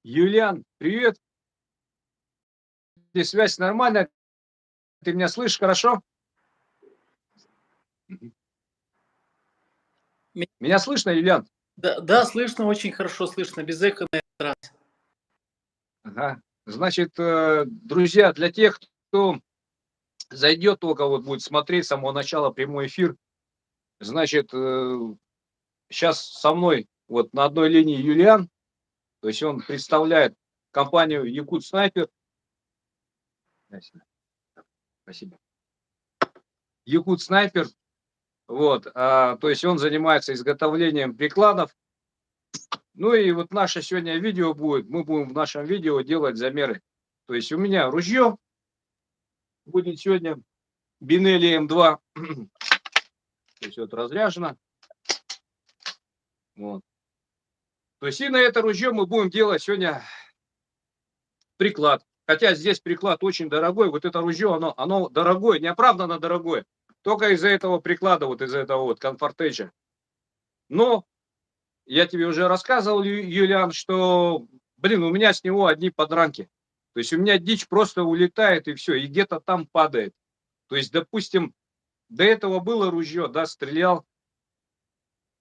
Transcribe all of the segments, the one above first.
Юлиан, привет. Здесь связь нормальная? Ты меня слышишь хорошо? Мгм. Ме Меня слышно, Юлиан? Да, да, слышно, очень хорошо слышно, без эха на этот раз. Ага. Значит, друзья, для тех, кто зайдет только вот будет смотреть с самого начала прямой эфир, значит, сейчас со мной вот на одной линии Юлиан, то есть он представляет компанию Якут Снайпер. Спасибо. Якут Снайпер, вот, то есть он занимается изготовлением прикладов. Ну и вот наше сегодня видео будет, мы будем в нашем видео делать замеры. То есть у меня ружье будет сегодня Бинелли М2, то есть вот разряжено. Вот. То есть и на это ружье мы будем делать сегодня приклад. Хотя здесь приклад очень дорогой, вот это ружье, оно дорогое, неоправданно дорогое. Только из-за этого приклада, вот из-за этого вот комфортейджа. Но я тебе уже рассказывал, Юлиан, что, блин, у меня с него одни подранки. То есть у меня дичь просто улетает и все, и где-то там падает. То есть, допустим, до этого было ружье, да, стрелял,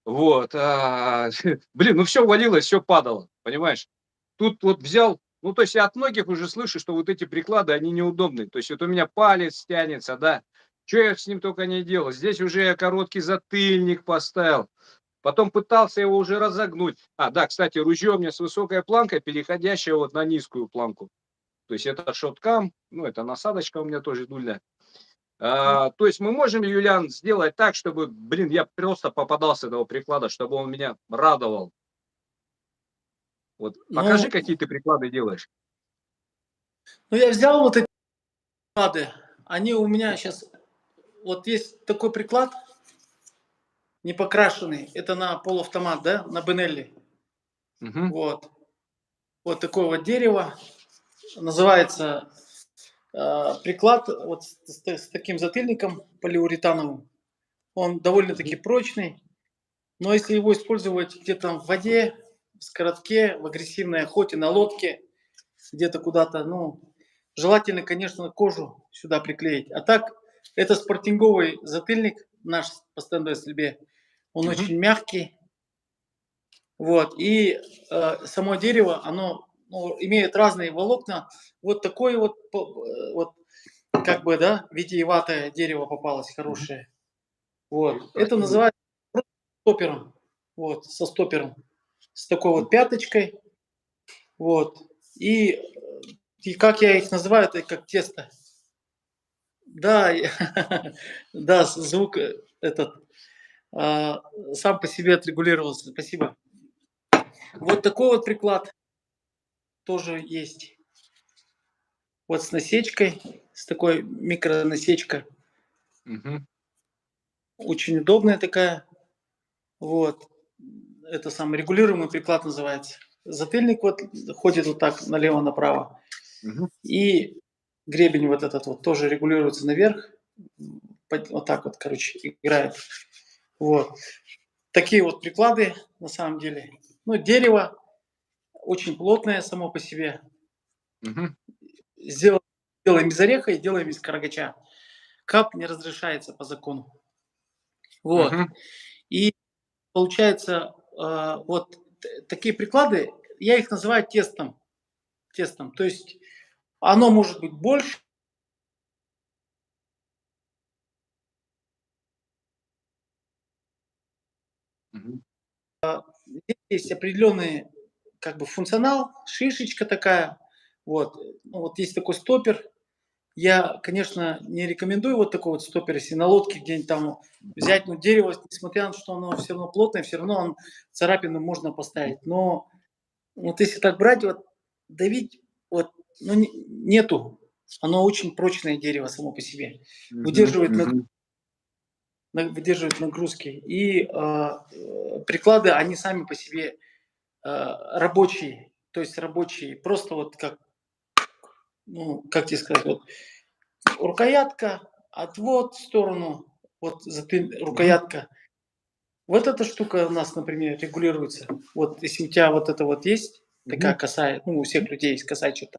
вот, блин, ну все валилось, все падало, понимаешь? Тут вот взял, ну то есть я от многих уже слышу, что вот эти приклады, они неудобные. То есть вот у меня палец тянется, да, что я с ним только не делал. Здесь уже я короткий затыльник поставил. Потом пытался его уже разогнуть. Да, кстати, ружье у меня с высокой планкой, переходящая вот на низкую планку. То есть это шоткам, ну это насадочка у меня тоже дульная. То есть мы можем, Юлиан, сделать так, чтобы, блин, я просто попадал с этого приклада, чтобы он меня радовал. Вот покажи, Ну какие ты приклады делаешь. ну, я взял вот эти приклады, они у меня сейчас, вот есть такой приклад, не покрашенный, это на полуавтомат, да, на Бенелли. Мгм. Вот. Вот такое вот дерево, называется приклад вот с таким затыльником полиуретановым. Он довольно-таки Мгм. прочный, но если его использовать где-то в воде, в скоротке, в агрессивной охоте, на лодке, где-то куда-то, ну, желательно, конечно, кожу сюда приклеить. А так, это спортинговый затыльник, наш по стендовой стрельбе. Он Мгм. очень мягкий. Вот. И само дерево, оно ну, имеет разные волокна. Вот такое вот, вот как бы, да, витиеватое дерево попалось, Мгм. хорошее. Вот. Это Красиво. называется стопером. Вот, со стопером. С такой вот пяточкой. Вот. И как я их называю, это как тесто. Да, да, звук этот сам по себе отрегулировался. Спасибо. Вот такой вот приклад тоже есть. Вот с насечкой, с такой микронасечка. Мгм. Очень удобная такая. Вот. Это самый регулируемый приклад называется. Затыльник вот ходит вот так налево-направо. Мгм. И гребень вот этот вот тоже регулируется наверх. Вот так вот, короче, играет. Вот. Такие вот приклады на самом деле. Ну, дерево очень плотное само по себе. Мгм. Сделаем, делаем из ореха и делаем из карагача. Кап не разрешается по закону. Вот. Мгм. И получается, вот такие приклады, я их называю тестом. Тестом. То есть оно может быть больше. Мгм. Здесь есть определенный как бы функционал, шишечка такая. Вот. Ну, вот есть такой стопер. Я, конечно, не рекомендую вот такой вот стопер, если на лодке где-нибудь там взять, ну, дерево, несмотря на то, что оно все равно плотное, все равно он, царапину можно поставить. Но вот если так брать, вот давить, вот, ну, нету. Оно очень прочное дерево само по себе. Мгм. Выдерживает, Мгм. выдерживает нагрузки. И приклады, они сами по себе рабочие. То есть рабочие. Просто вот как, ну, как тебе сказать, вот рукоятка, отвод в сторону, вот Мгм. рукоятка. Вот эта штука у нас, например, регулируется. Вот если у тебя вот это вот есть, такая Мгм. косая, ну, у всех людей есть косая черта.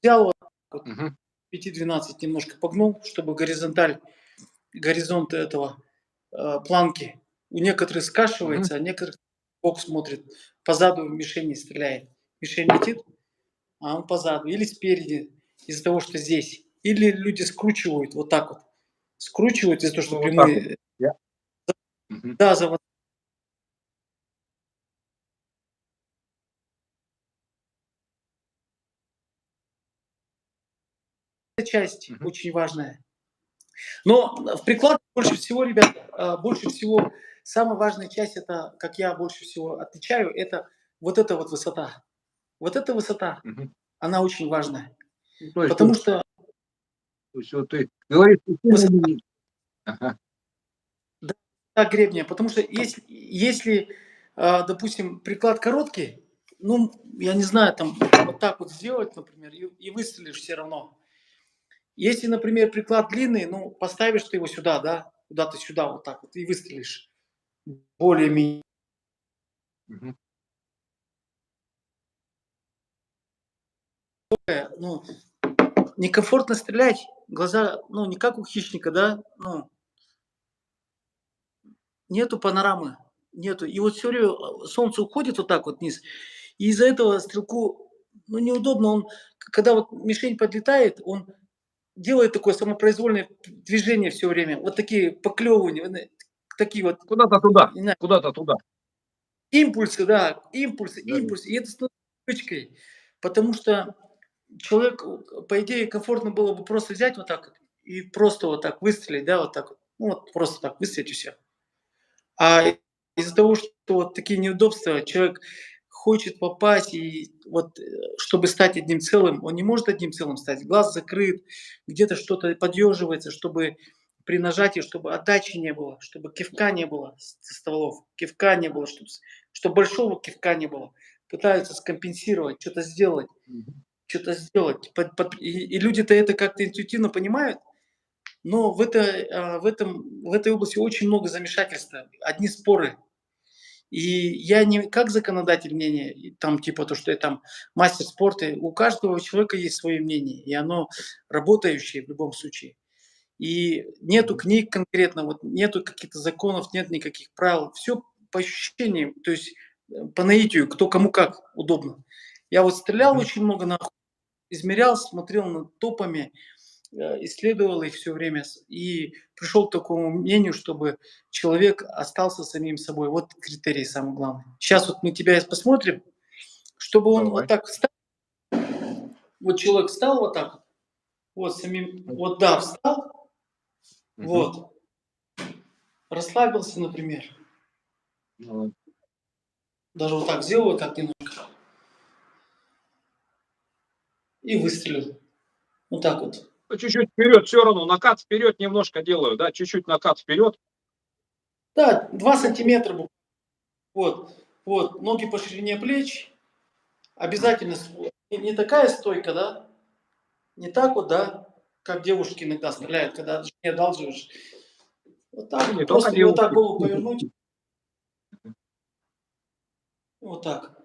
Взял вот, вот Мгм. 5-12 немножко погнул, чтобы горизонт этого планки у некоторых Мгм. скашивается, а некоторых бок смотрит, позаду в мишени стреляет. Мишень летит, а он позаду или спереди из-за того, что здесь. Или люди скручивают вот так вот. Скручивают из-за того, что Ну, вот так вот. прямые. Я. Мгм. Да, заводная часть Мгм. очень важная. Но в приклад больше всего, ребят, больше всего, самая важная часть, это, как я больше всего отвечаю, это вот эта вот высота. Вот эта высота, Мгм. она очень важная. Ну, то есть вот Потому что вот ты говоришь, что сильно высота не. Ага. гребня, потому что если допустим, приклад короткий, ну, я не знаю, там вот так вот сделать, например, и выстрелишь все равно. Если, например, приклад длинный, ну, поставишь ты его сюда, да, куда-то сюда вот так вот и выстрелишь более-менее. Мгм. Ну, некомфортно стрелять, глаза, ну, не как у хищника, да, ну, нету панорамы, нету. И вот все время солнце уходит вот так вот вниз, и из-за этого стрелку, ну, неудобно, он, когда вот мишень подлетает, он делает такое самопроизвольное движение все время, вот такие поклевывания, такие вот, Куда-то туда. не знаю, Куда-то туда. импульсы, да, импульсы, Да. импульсы, и это становится привычкой, потому что человек, по идее, комфортно было бы просто взять вот так вот и просто вот так выстрелить, да, вот так вот, ну, вот просто так выстрелить и все. А из-за того, что вот такие неудобства, человек хочет попасть, и вот, чтобы стать одним целым, он не может одним целым стать. Глаз закрыт, где-то что-то подъеживается, чтобы при нажатии, чтобы отдачи не было, чтобы кивка не было со стволов, кивка не было, чтобы большого кивка не было. Пытаются скомпенсировать, что-то сделать, Мгм. что-то сделать. И люди-то это как-то интуитивно понимают, но в этой области очень много замешательства, одни споры. И я не как законодатель мнения, там типа то, что я там мастер спорта, у каждого человека есть свое мнение, и оно работающее в любом случае. И нету Мгм. книг конкретно, вот нету каких-то законов, нет никаких правил. Все по ощущениям, то есть по наитию, кто кому как удобно. Я вот стрелял Мгм. очень много на измерял, смотрел над топами, исследовал их все время и пришел к такому мнению, чтобы человек остался самим собой. Вот критерий самый главный. Сейчас вот мы тебя посмотрим, чтобы он вот Давай. так встал, вот человек встал вот так, вот самим, вот да, встал, Мгм. вот, расслабился, например, Давай. даже вот так сделал, вот так немножко, и выстрелил. Вот так вот. Ну, чуть-чуть вперед, все равно накат вперед немножко делаю, да, чуть-чуть накат вперед. Да, 2 сантиметра, вот, вот, ноги по ширине плеч, обязательно не такая стойка, да, не так вот, да, как девушки иногда стреляют, когда жене одалживаешь. Вот Ну, не так, только просто и вот так девушки. голову повернуть, вот так.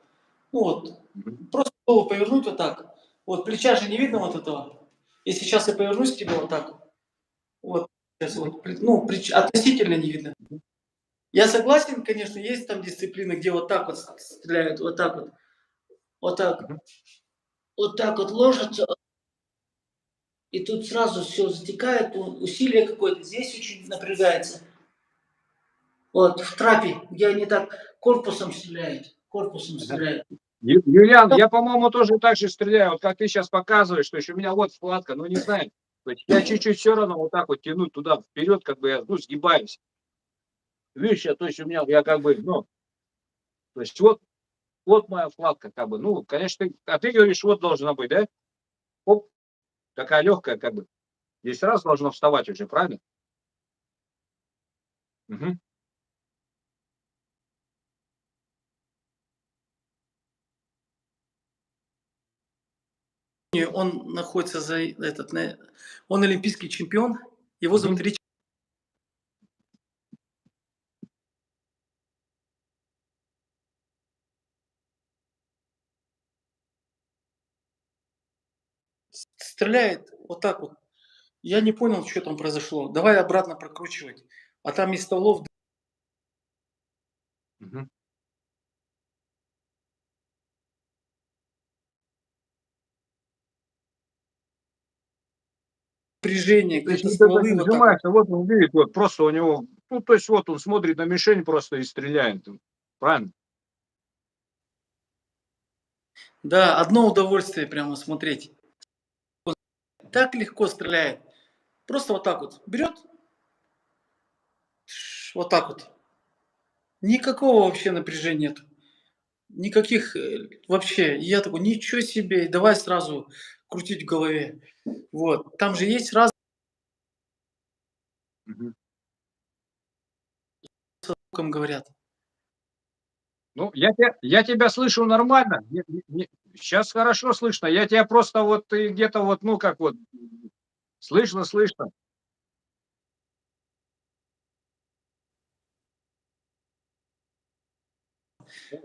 Ну вот, Мгм. просто голову повернуть вот так. Вот плеча же не видно вот этого. И сейчас я повернусь к тебе вот так. Вот, сейчас Мгм. вот, ну, относительно не видно. Мгм. Я согласен, конечно, есть там дисциплины, где вот так вот стреляют, вот так вот, Мгм. вот так вот ложатся, и тут сразу все затекает, усилие какое-то, здесь очень напрягается. Вот, в трапе, где они так корпусом стреляют, корпусом Ага. стреляют. Юлиан, я, по-моему, тоже так же стреляю, вот как ты сейчас показываешь, то есть у меня вот складка, ну не знаю, то есть я чуть-чуть все равно вот так вот тяну туда вперед, как бы я, ну, сгибаюсь. Видишь, то есть у меня, я как бы, ну, то есть вот моя вкладка, как бы, ну, конечно, а ты говоришь, вот должна быть, да? Оп, такая легкая, как бы. Здесь раз должно вставать уже, правильно? Мгм. И он находится он олимпийский чемпион, его зовут Мгм. Рич. стреляет вот так вот. Я не понял, что там произошло. Давай обратно прокручивать. А там из стволов Мгм. напряжение, То есть где-то вот это стволы не вот так вот. сжимается, вот он видит, вот просто у него, ну, то есть вот он смотрит на мишень просто и стреляет. Правильно? Да, одно удовольствие прямо смотреть. Так легко стреляет. Просто вот так вот берет, вот так вот. Никакого вообще напряжения нет. Никаких вообще. И я такой, ничего себе, давай сразу крутить в голове. Вот. Там же есть разные, Мгм. говорят. Ну, я тебя слышу нормально. Сейчас хорошо слышно. Я тебя просто вот ты где-то вот, ну, как вот, слышно, слышно.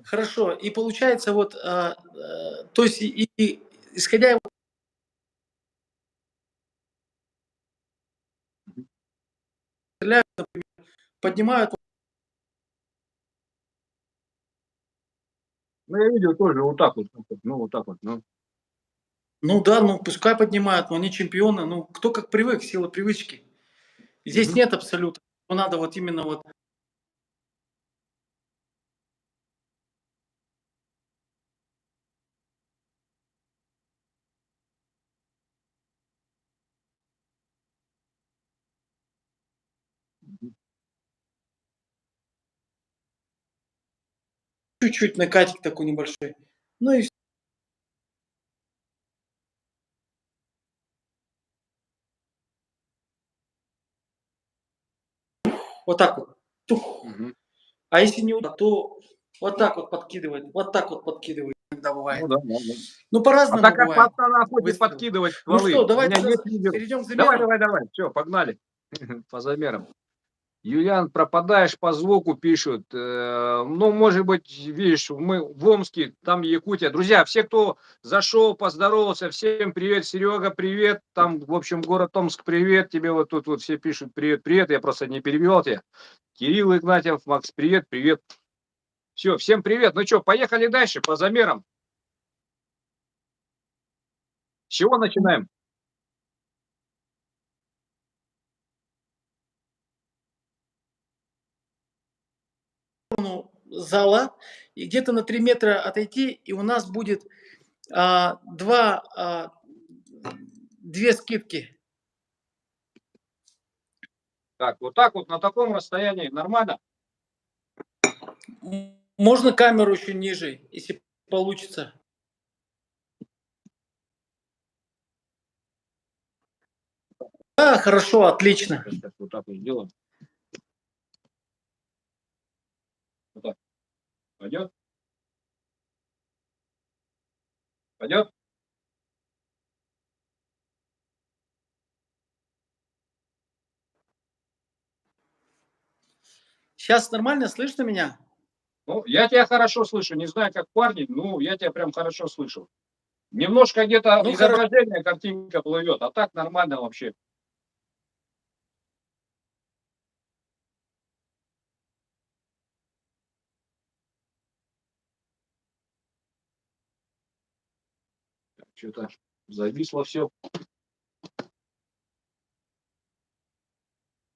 Хорошо. И получается вот, то есть и исходя из Мгм. стреляют, поднимают, Ну, я видел тоже вот так вот, ну, вот так вот, ну. ну да, ну пускай поднимают, но они чемпионы. Ну, кто как привык, сила привычки. Здесь Мгм. нет абсолюта. Надо вот именно вот. Мгм. Чуть-чуть накатик такой небольшой. Ну и вот так вот. Тух. Мгм. А если не вот, то вот так вот подкидывает. Вот так вот подкидывает иногда Ну бывает. да, да, да. Ну, А так по-разному как по бывает охоте выстрел. подкидывать Ну что, стволы? У давай меня тогда есть видео. перейдем к Давай, замерам. давай, давай. Все, погнали. По замерам. Юлиан, пропадаешь по звуку, пишут. Ну, может быть, видишь, мы в Омске, там Якутия. Друзья, все, кто зашел, поздоровался, всем привет, Серега, привет. Там, в общем, город Омск, привет. Тебе вот тут вот все пишут привет, привет. Я просто не перебивал тебя. Кирилл Игнатьев, Макс, привет, привет. Все, всем привет. Ну что, поехали дальше по замерам. С чего начинаем? Зала, и где-то на 3 метра отойти, и у нас будет два, две скидки. Так, вот так вот на таком расстоянии нормально? Можно камеру еще ниже, если получится. Да, хорошо, отлично. Сейчас вот так вот сделаем. Вот так. Пойдет? Пойдет? Сейчас нормально слышно меня? Ну, я тебя хорошо слышу. Не знаю, как парни, ну, я тебя прям хорошо слышу. Немножко где-то Ну, хорошо. изображение, картинка плывет, а так нормально вообще. Что-то зависло все.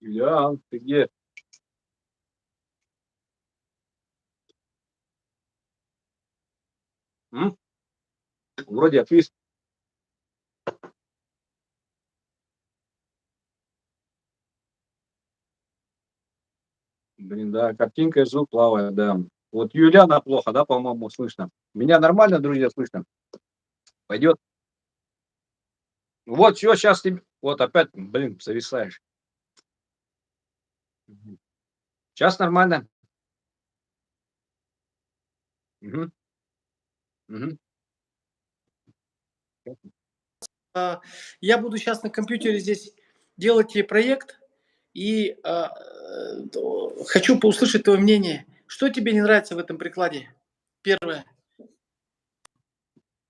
Юлиан, ты где? М? Вроде отвис. Блин, да, картинка и звук плавает, да. Вот Юлиана плохо, да, по-моему, слышно. Меня нормально, друзья, слышно? Пойдет? Вот, все, сейчас тебе... Вот опять, блин, зависаешь. Сейчас нормально. Мгм, мгм. Я буду сейчас на компьютере здесь делать тебе проект и хочу услышать твое мнение. Что тебе не нравится в этом прикладе? Первое.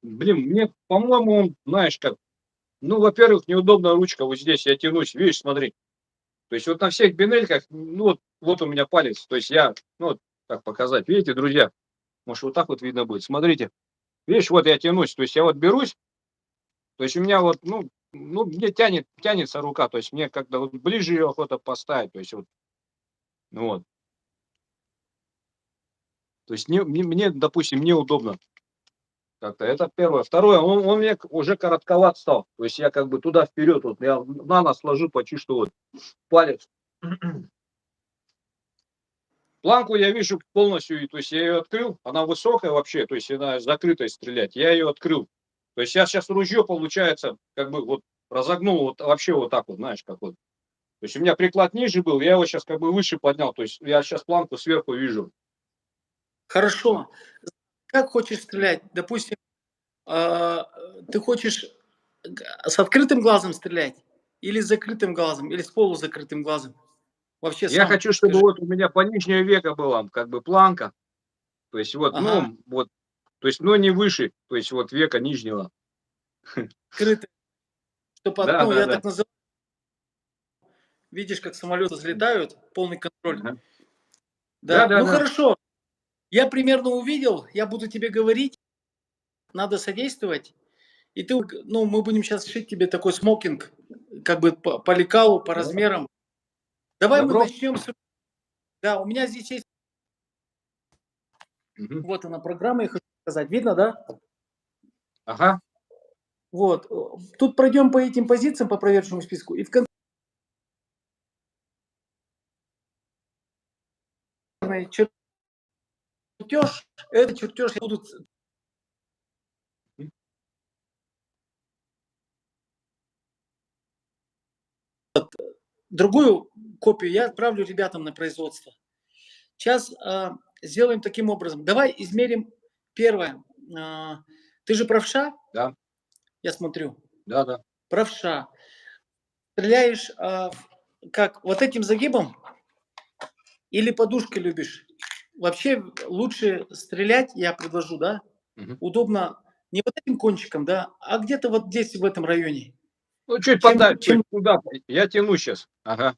Блин, мне, по-моему, он, знаешь, как Ну, во-первых, неудобная ручка. Вот здесь я тянусь, видишь, смотри. То есть вот на всех бинельках, ну, вот у меня палец. То есть я, ну, вот так показать. Видите, друзья? Может, вот так вот видно будет. Смотрите. Видишь, вот я тянусь. То есть я вот берусь. То есть у меня вот, ну мне тянется рука. То есть мне как-то вот ближе ее охота поставить. То есть вот, ну вот. То есть мне, допустим, неудобно как-то. Это первое. Второе, он мне уже коротковат стал. То есть я как бы туда вперед, вот я на нос ложу почти что вот палец. Планку я вижу полностью, то есть я ее открыл, она высокая вообще, то есть она закрытой стрелять, я ее открыл. То есть я сейчас ружье, получается, как бы вот разогнул вот вообще вот так вот, знаешь, как вот. То есть у меня приклад ниже был, я его сейчас как бы выше поднял, то есть я сейчас планку сверху вижу. Вот. Хорошо. Как хочешь стрелять? Допустим, а, ты хочешь с открытым глазом стрелять? Или с закрытым глазом? Или с полузакрытым глазом? Вообще Я сам хочу, чтобы скажи. вот у меня по нижнее веко была как бы планка, то есть вот, Ага, ну, вот, то есть, но не выше, то есть вот века нижнего. открытый. Чтобы Да, одно, да, я да. так называю, видишь, как самолеты взлетают, полный контроль. Ага. Да, Да, да, ну да. хорошо. Я примерно увидел, я буду тебе говорить, надо содействовать. И ты, ну, мы будем сейчас шить тебе такой смокинг, как бы по лекалу, по Да. размерам. Давай мы Добро. начнем с... Да, у меня здесь есть, Мгм. вот она программа, я хочу сказать. Видно, да? Ага. Вот. Тут пройдем по этим позициям, по проверочному списку. И в конце чертеж, этот чертеж будут другую копию я отправлю ребятам на производство. Сейчас сделаем таким образом. Давай измерим первое. Ты же правша, Да, я смотрю. да, да. Правша. Стреляешь как вот этим загибом или подушкой любишь? Вообще лучше стрелять, я предложу, да? Мгм. Удобно не вот этим кончиком, да, а где-то вот здесь, в этом районе. Ну, чуть подать, Чем, то есть чем, туда. Я тяну сейчас. Ага.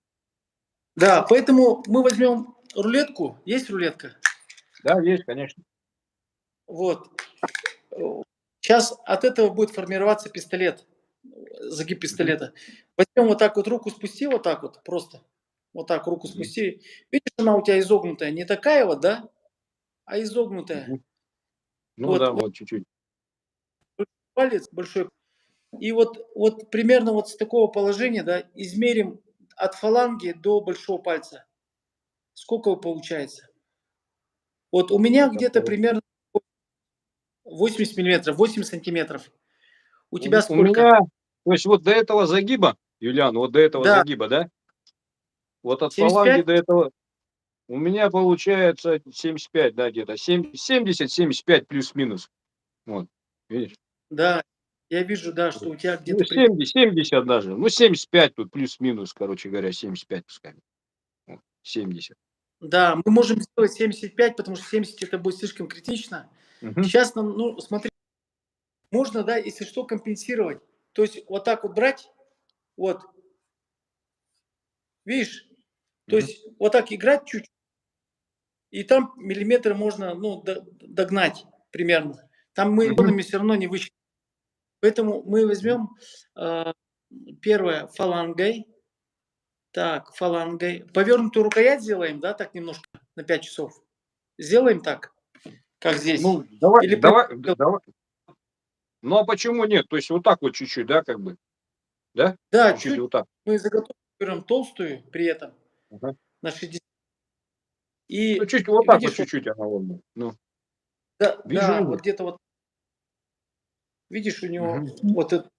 да, поэтому мы возьмем рулетку. Есть рулетка? Да, есть, конечно. Вот. Сейчас от этого будет формироваться пистолет, загиб Мгм. пистолета. Возьмем вот так вот руку спусти, вот так вот, просто. Вот так руку Мгм. спусти. Видишь, она у тебя изогнутая. Не такая вот, да, а изогнутая. Мгм. Ну Вот, да, вот вот чуть-чуть. палец большой. И вот примерно вот с такого положения, да, измерим от фаланги до большого пальца. Сколько получается? Вот у меня Так, где-то примерно 80 миллиметров, 8 сантиметров. У тебя у сколько? меня, то есть вот до этого загиба, Юлиан, вот до этого Да, загиба, да? Вот от фаланги 75? до этого у меня получается 75, да, где-то. 70-75 плюс-минус. Вот, видишь? Да, я вижу, да, что у тебя Ну, где-то... 70 даже. Ну, 75 тут плюс-минус, короче говоря, 75 пускай. Вот, 70. Да, мы можем сделать 75, потому что 70 это будет слишком критично. Мгм. Сейчас нам, ну, смотри, можно, да, если что, компенсировать. То есть вот так вот брать, вот, видишь, то Мгм. есть вот так играть чуть, и там миллиметры можно, ну, догнать примерно. Там мы Мгм. ионами все равно не высчитаем. Поэтому мы Мгм. возьмем первое фалангой. Так, фалангой. Повернутую рукоять сделаем, да, так немножко на 5 часов. Сделаем так, как здесь. Ну, давай, Или прям... давай, давай. Ну, а почему нет? То есть вот так вот чуть-чуть, да, как бы, да? Да, Чуть-чуть чуть вот так. мы заготовку берем толстую при этом Ага. на 60. Ну, И чуть вот так вот видишь, вот, чуть-чуть она вот. Ну, да, вижу, да, вижу. вот где-то вот, видишь, у него Мгм. вот это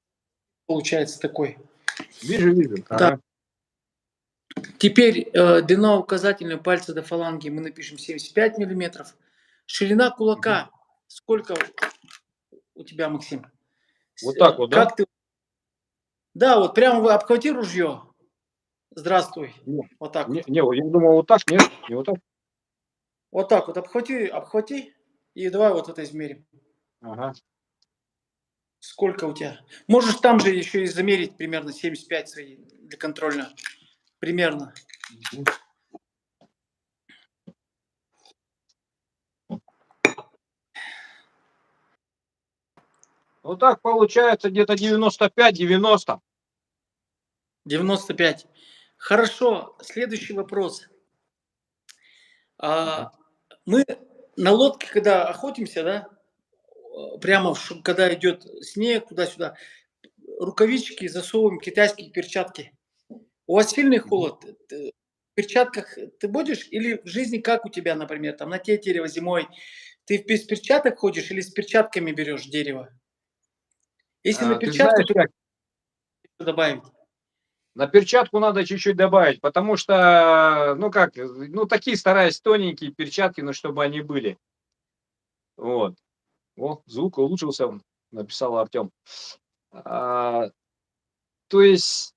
получается такой. Вижу, вижу. Так, Ага. теперь длина указательного пальца до фаланги мы напишем 75 миллиметров. Ширина Мгм. кулака сколько у тебя, Максим? Вот так вот, да? Как ты... Да, вот прямо вы обхвати ружье. Здравствуй. Не, Вот так вот. не, я думал вот так, нет? Не вот так? Вот так вот обхвати, обхвати. И давай вот это измерим. Ага. Сколько у тебя? Можешь там же еще и замерить примерно 75 свои для контроля. Примерно. Мгм. Вот так получается где-то 95-90. 95. Хорошо. Следующий вопрос. Ага. Мы на лодке, когда охотимся, да, прямо когда идет снег туда-сюда, рукавички засовываем, китайские перчатки. У вас сильный Мгм. холод? В перчатках ты будешь? Или в жизни как у тебя, например, там на тетерево зимой? Ты без перчаток ходишь или с перчатками берешь дерево? Если на Ты перчатку, знаешь то как, добавить. на перчатку надо чуть-чуть добавить, потому что, ну как, ну такие стараюсь тоненькие перчатки, но чтобы они были. Вот. О, звук улучшился, написал Артем. А, то есть,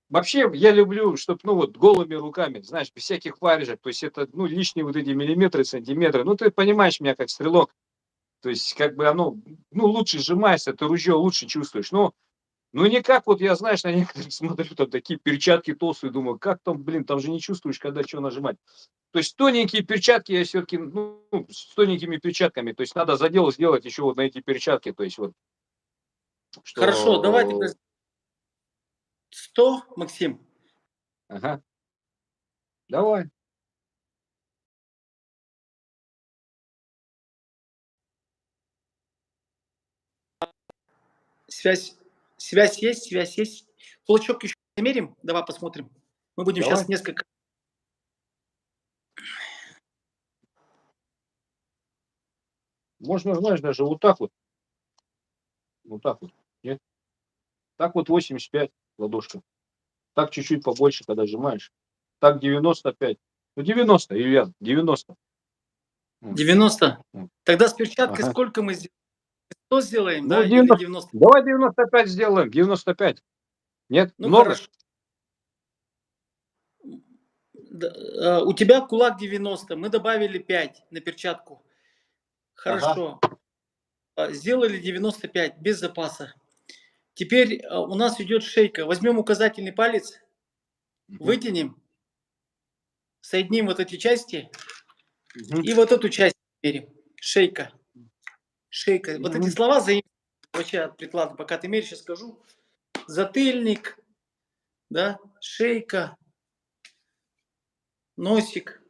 вообще я люблю, чтобы, ну вот, голыми руками, знаешь, без всяких варежек. То есть это, ну, лишние вот эти миллиметры, сантиметры. Ну, ты понимаешь меня как стрелок. То есть, как бы оно, ну, лучше сжимается, ты ружье лучше чувствуешь. Ну, не как вот я, знаешь, на некоторых смотрю, там такие перчатки толстые, думаю, как там, блин, там же не чувствуешь, когда что нажимать. То есть тоненькие перчатки я все-таки, ну, с тоненькими перчатками, то есть надо задел сделать еще вот на эти перчатки, то есть вот, Хорошо, давай тогда что, 100, Максим. ага, давай. Связь, связь есть, связь есть. Кулачок еще замерим? Давай посмотрим. Мы будем сейчас Давай. несколько. Можно, знаешь, даже вот так вот. Вот так вот. Нет? Так вот 85 ладошка. Так чуть-чуть побольше, когда сжимаешь. Так 95. Ну 90, Илья, 90. 90. М. Тогда с перчаткой Ага. сколько мы сделаем? 100 сделаем, Ну да, или 90. 90? Давай 95 сделаем. 95. Нет? Ну Много? хорошо. У тебя кулак 90, мы добавили 5 на перчатку. Ага. Хорошо. Сделали 95 без запаса. Теперь у нас идет шейка. Возьмем указательный палец, Мгм. вытянем, соединим вот эти части Мгм. и вот эту часть мерим. Шейка. Шейка. Вот эти Мгм. слова заимствованы вообще от приклада. Пока ты меряешь, сейчас скажу. Затыльник, да, шейка, носик.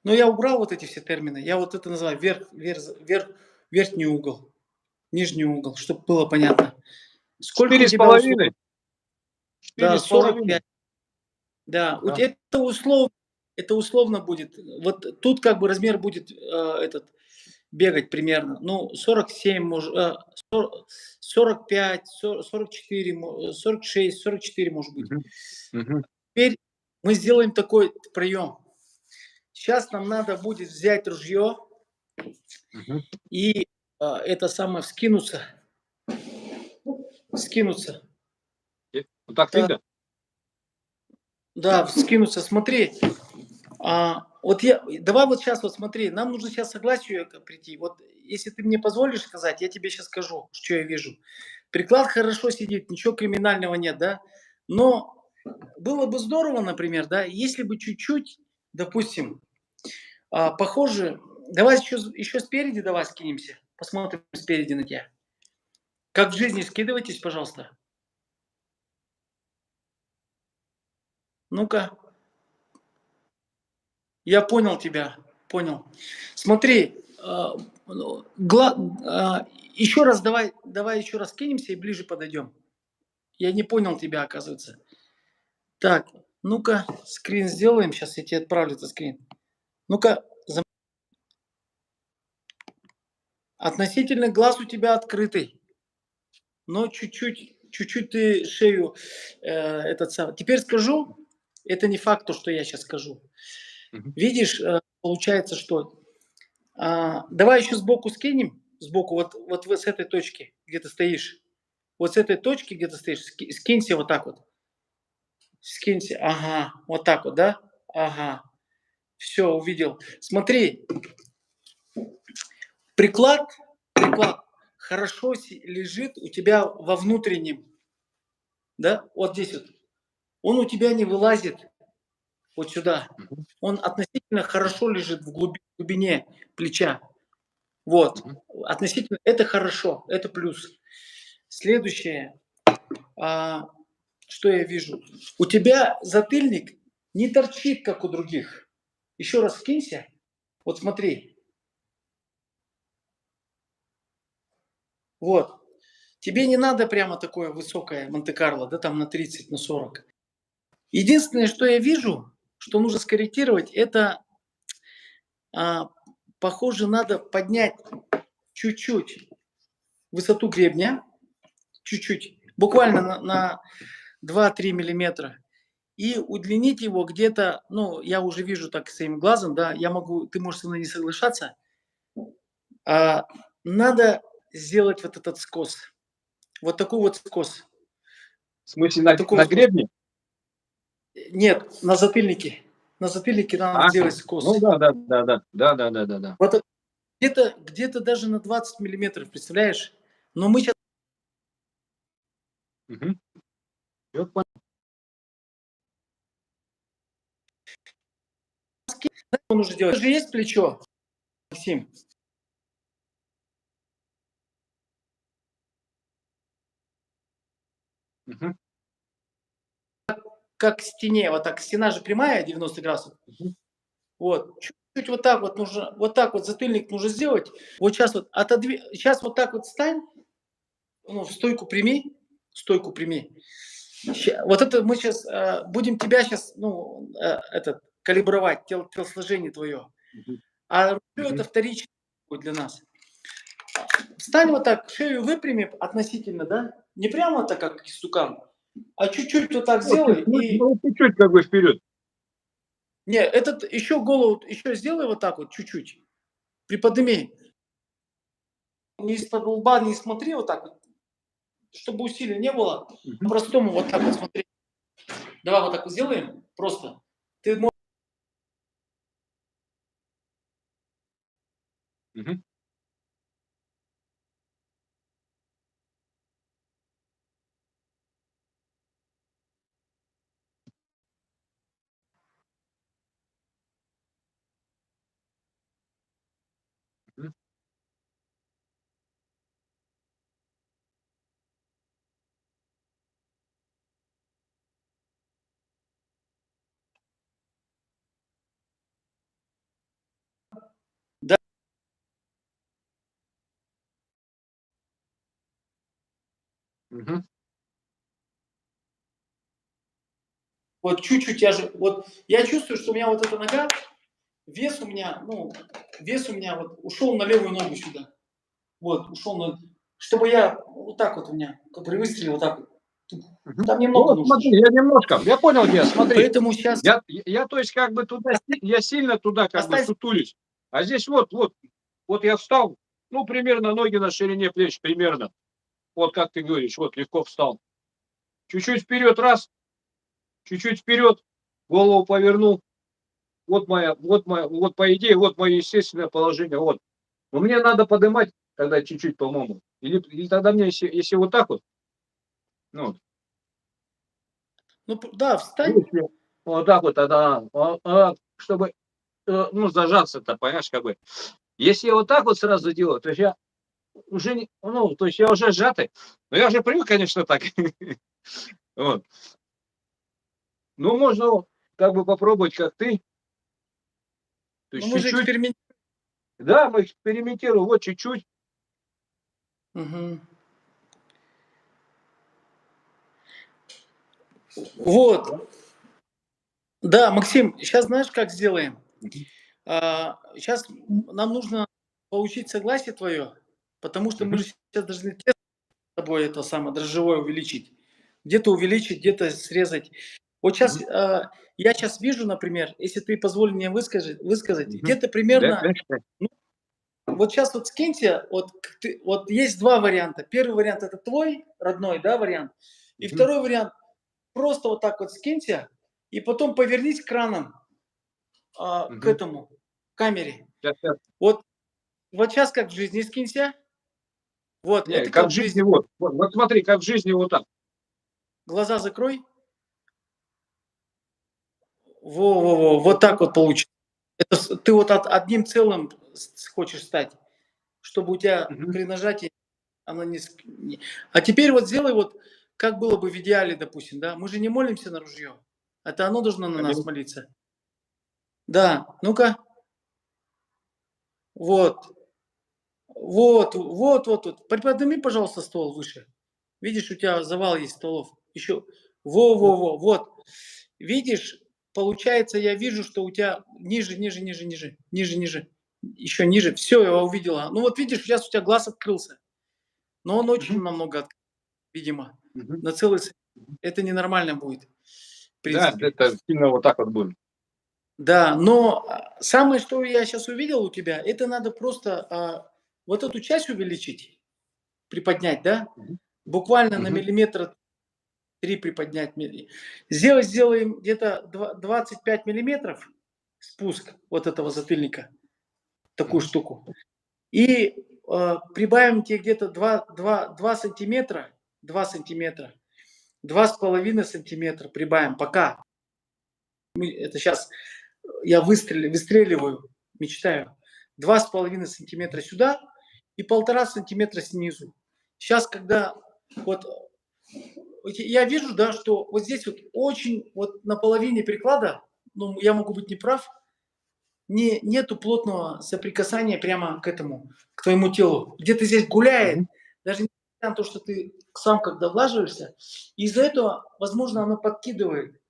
Но я убрал вот эти все термины. Я вот это называю верхний угол, нижний угол, чтобы было понятно. Сколько у Четыре с тебя условно? половиной. Четыре Да, с половиной. 45. Да, Ага. это условно будет. Вот тут как бы размер будет этот бегать примерно. Ну, 47, 45, 44, 46, 44 может быть. Мгм. Мгм. Теперь мы сделаем такой прием. Сейчас нам надо будет взять ружье Мгм. и это самое вскинуться. Вскинуться. Вот так Да, видно? да, вскинуться. Смотри, давай вот сейчас вот смотри, нам нужно сейчас согласию прийти. Вот если ты мне позволишь сказать, я тебе сейчас скажу, что я вижу. Приклад хорошо сидит, ничего криминального нет, да? Но было бы здорово, например, да, если бы чуть-чуть, допустим, похоже, давай еще спереди давай скинемся, посмотрим спереди на тебя. Как в жизни скидывайтесь, пожалуйста. Ну-ка, я понял тебя, понял. Смотри, еще раз давай еще раз кинемся и ближе подойдем. Я не понял тебя, оказывается. Так, ну-ка, скрин сделаем. Сейчас я тебе отправлю этот скрин. Ну-ка, относительно глаз у тебя открытый, но чуть-чуть ты шею этот сам. Теперь скажу, это не факт, то, что я сейчас скажу. Мгм. Видишь, получается, что давай еще сбоку скинем, сбоку, вот с этой точки, где ты стоишь. Вот с этой точки, где ты стоишь, скинься вот так вот. Скинься, ага, вот так вот, да? Ага, все, увидел. Смотри, приклад хорошо лежит у тебя во внутреннем, да, вот здесь вот. Он у тебя не вылазит вот сюда. Мгм. Он относительно хорошо лежит в глубине плеча. Вот. Мгм. Относительно это хорошо, это плюс. Следующее, а, что я вижу. У тебя затыльник не торчит, как у других. Еще раз скинься. Вот смотри. Вот. Тебе не надо прямо такое высокое Монте-Карло, да, там на 30, на 40. Единственное, что я вижу, что нужно скорректировать, это, а, похоже, надо поднять чуть-чуть высоту гребня, чуть-чуть, буквально на 2-3 миллиметра, и удлинить его где-то, ну, я уже вижу так своим глазом, да, я могу, ты можешь со мной не соглашаться, а, надо сделать вот этот скос, вот такой вот скос, В смысле вот такого на скоса. гребне? Нет, на затыльнике надо А, сделать скос. ну да, да, да, да, да, да, да, да, да. Вот где-то даже на 20 миллиметров, представляешь? Но мы сейчас Мгм. Я понял. нужно делать. Же есть плечо, Максим? Мгм. Как к стене, вот так. Стена же прямая, 90 градусов. Мгм. Вот. Чуть-чуть вот так вот нужно, вот так вот затыльник нужно сделать. Вот сейчас вот сейчас вот так вот встань, ну, стойку прими, стойку прими. Вот это мы сейчас будем тебя сейчас, ну, этот, калибровать, телосложение твое. Мгм. А рулю это Мгм. вторично будет для нас. Встань вот так, шею выпрями относительно, да? Не прямо так, как истукан, а чуть-чуть вот так Ну, сделай чуть-чуть, и... ну, чуть-чуть как бы вперед. Не, этот еще голову, еще сделай вот так вот, чуть-чуть. Приподними. Не из-под лба не смотри вот так вот, чтобы усилий не было. Мгм. По-простому вот так вот смотри. Давай вот так вот сделаем, просто. Ты можешь... Мгм. Мгм. Да, Мгм. вот чуть-чуть я же... Вот я чувствую, что у меня вот эта нога, вес у меня, ну, вес у меня вот ушел на левую ногу сюда. Вот, ушел на... Чтобы я вот так вот у меня, который выстрелил вот так вот. Мгм. Там немного Вот нужно. смотри, я немножко, я понял тебя, смотри. Поэтому сейчас Я, то есть, как бы туда, я сильно туда как бы оставь... сутулюсь. А здесь вот я встал, ну, примерно ноги на ширине плеч, примерно. Вот как ты говоришь, вот легко встал. Чуть-чуть вперед, раз, чуть-чуть вперед, голову повернул. Вот по идее, вот мое естественное положение, вот. Но мне надо поднимать тогда чуть-чуть, по-моему. Или тогда мне, если вот так вот, ну, Ну, да, встань. если вот так вот, тогда, чтобы, ну, зажаться-то, понимаешь, как бы. Если я вот так вот сразу делаю, то есть я уже не, ну, то есть я уже сжатый. Но я уже привык, конечно, так. Вот. Ну, можно вот как бы попробовать, как ты. То Ну, есть мы же чуть-чуть. экспериментируем. Да, мы экспериментируем, вот чуть-чуть. Мгм. Вот. Да, Максим, сейчас знаешь, как сделаем? Мгм, Сейчас нам нужно получить согласие твое, потому что мы мгм, же сейчас должны тест с тобой это самое дрожжевое увеличить. Где-то увеличить, где-то срезать. Вот сейчас мгм, я сейчас вижу, например, если ты позволь мне высказать, мгм. где-то Да, примерно, конечно. ну, вот сейчас вот скиньте, вот, вот есть два варианта. Первый вариант это твой родной, да, вариант. И Мгм, второй вариант, просто вот так вот скиньте, и потом повернись краном к мгм. этому, к камере. Щас, щас. Вот, вот сейчас как в жизни скинься. Вот, Не, это как как в в жизни жизни. вот. Вот смотри, как в жизни вот так. Глаза закрой. Во-во-во, вот так вот получится. Это ты вот одним целым хочешь стать, чтобы у тебя Мгм. при нажатии оно А теперь вот сделай вот, как было бы в идеале, допустим, да? Мы же не молимся на ружье. Это оно должно на нас Конечно. молиться. Да, ну-ка. Вот. Вот. Приподними, пожалуйста, стол выше. Видишь, у тебя завал есть столов. Еще. Вот. Во-во-во. Вот. Видишь, получается, я вижу, что у тебя ниже. Еще ниже. Все, я увидела. Ну вот видишь, сейчас у тебя глаз открылся. Но он очень Мгм. намного открылся, видимо. Мгм. На целый Мгм. это ненормально будет, в Да, принципе. это сильно вот так вот будем. Да, но самое, что я сейчас увидел у тебя, это надо просто вот эту часть увеличить, приподнять, да? Мгм. Буквально на Мгм. миллиметра 3 приподнять. Сделаем где-то 25 миллиметров спуск вот этого затыльника, такую Мгм. штуку. И прибавим тебе где-то 2 сантиметра, 2 сантиметра, 2,5 сантиметра прибавим, пока. Это сейчас я выстреливаю, мечтаю. 2,5 сантиметра сюда и 1,5 сантиметра снизу. Сейчас, когда вот я вижу, да, что вот здесь вот очень, вот на половине приклада, ну, я могу быть неправ, нету плотного соприкасания прямо к этому, к твоему телу. Где-то здесь гуляет, Мгм. даже несмотря на то, что ты сам когда влаживаешься, из-за этого, возможно, оно подкидывает.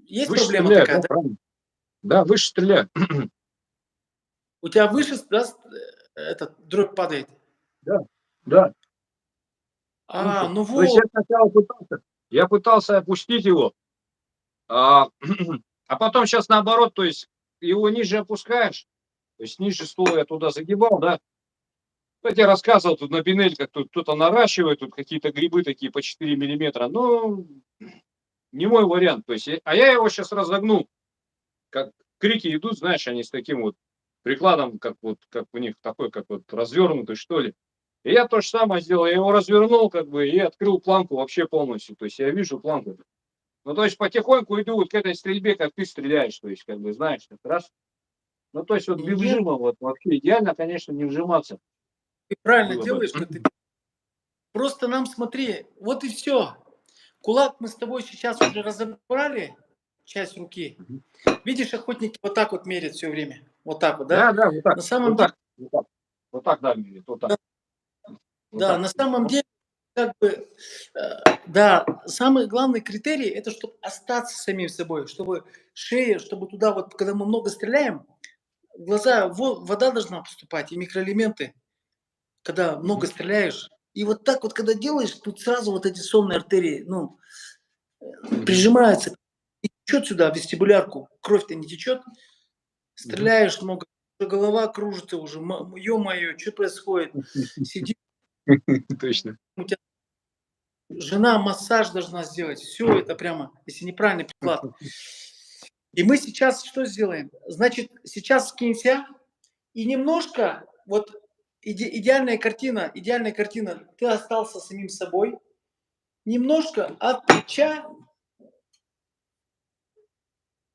Есть Выше проблема стреляют, такая, да, да? правильно? Да, выше стреляют. У тебя выше, да, этот дробь падает? Да, да. Слушай, Ну то есть я вот, сначала пытался опустить его, а, а потом сейчас наоборот, то есть его ниже опускаешь, то есть ниже стула я туда загибал, да. Вот я рассказывал тут на пинельках, тут кто-то наращивает, тут какие-то грибы такие по 4 миллиметра, но не мой вариант. То есть, а я его сейчас разогнул, как крики идут, знаешь, они с таким вот прикладом, как вот, как у них такой, как вот развернутый, что ли. И я то же самое сделал, я его развернул, как бы, и открыл планку вообще полностью. То есть я вижу планку. Ну, то есть потихоньку иду вот к этой стрельбе, как ты стреляешь, то есть, как бы, знаешь, так раз. Ну, то есть вот без нет, вжима, вот вообще идеально, конечно, не вжиматься ты правильно было бы. делаешь, что ты просто нам смотри, вот и все. Кулак мы с тобой сейчас уже разобрали, часть руки. Мгм. Видишь, охотники вот так вот мерят все время. Вот так вот, да? Да, да, вот так, На самом вот деле, так, вот так. Вот так, да, Мирит, вот так, да, вот да, так. на самом деле, как бы, да, самый главный критерий, это чтобы остаться самим собой, чтобы шея, чтобы туда вот, когда мы много стреляем, в глаза вода должна поступать и микроэлементы, когда много Мгм. стреляешь. И вот так вот, когда делаешь, тут сразу вот эти сонные артерии, ну, Мгм. прижимаются, и течет сюда, в вестибулярку, кровь-то не течет, Мгм. стреляешь много, голова кружится уже, ё-моё, что происходит? Сидишь, Точно. у тебя жена массаж должна сделать, все это прямо, если неправильный приклад. И мы сейчас что сделаем? Значит, сейчас скинься и немножко, вот идеальная картина, ты остался самим собой, немножко от плеча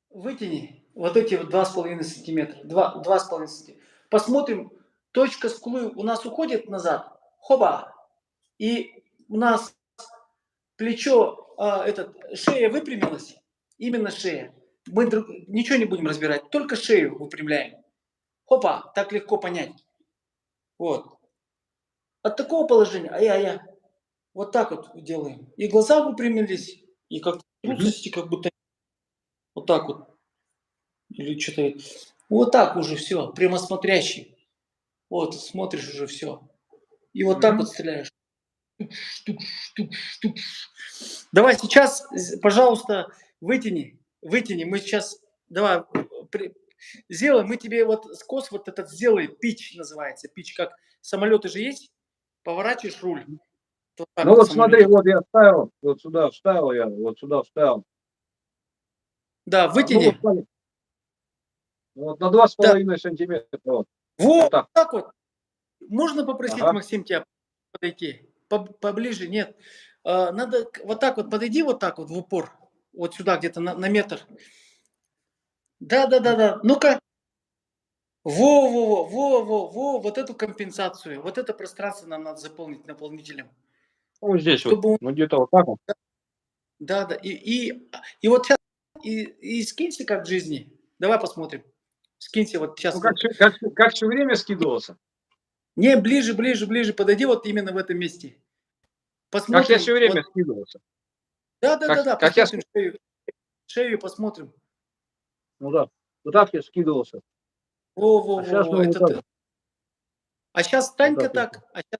вытяни вот эти вот 2,5 сантиметра. 2,5 сантиметра. Посмотрим, точка скулы у нас уходит назад. Хоба. И у нас плечо, шея выпрямилась. Именно шея. Мы ничего не будем разбирать, только шею выпрямляем. Хопа, так легко понять. Вот. От такого положения, ай-яй-яй, вот так вот делаем. И глаза выпрямились, и как-то Мгм. трусости как будто вот так вот. Или что-то. Вот так уже все, прямо смотрящий. Вот, смотришь уже все. И вот так Мгм. вот стреляешь. Давай сейчас, пожалуйста, вытяни. Мы сейчас, давай, сделаем, мы тебе вот скос вот этот сделаем, пич называется. Пич, как самолеты же есть, поворачиваешь руль. Вот так Ну вот вот смотри, самолеты. вот я вставил, вот сюда вставил я, вот сюда вставил. Да, Ну вот, вытяни. смотри, вот на два с Да. половиной сантиметра. Вот, вот Вот так. так вот. Можно попросить, Ага. Максим, тебя? подойти. Поближе, нет. Надо вот так вот, подойди вот так вот в упор. Вот сюда где-то на метр. Да. Ну-ка. Вот эту компенсацию, вот это пространство нам надо заполнить наполнителем. Ну, вот здесь вот, Чтобы он, ну, где-то вот так вот. да. И вот сейчас, и скинься как в жизни. Давай посмотрим. Скинься вот сейчас Ну, как, вот. как все время скидывался. Не, ближе, подойди вот именно в этом месте. Как я Посмотрим, все вот, время скидывался. да, Как я, посмотрим шею посмотрим. ну да, вот так я скидывался. А сейчас, ну, вот так, А сейчас вот встань-ка так вот. так, а сейчас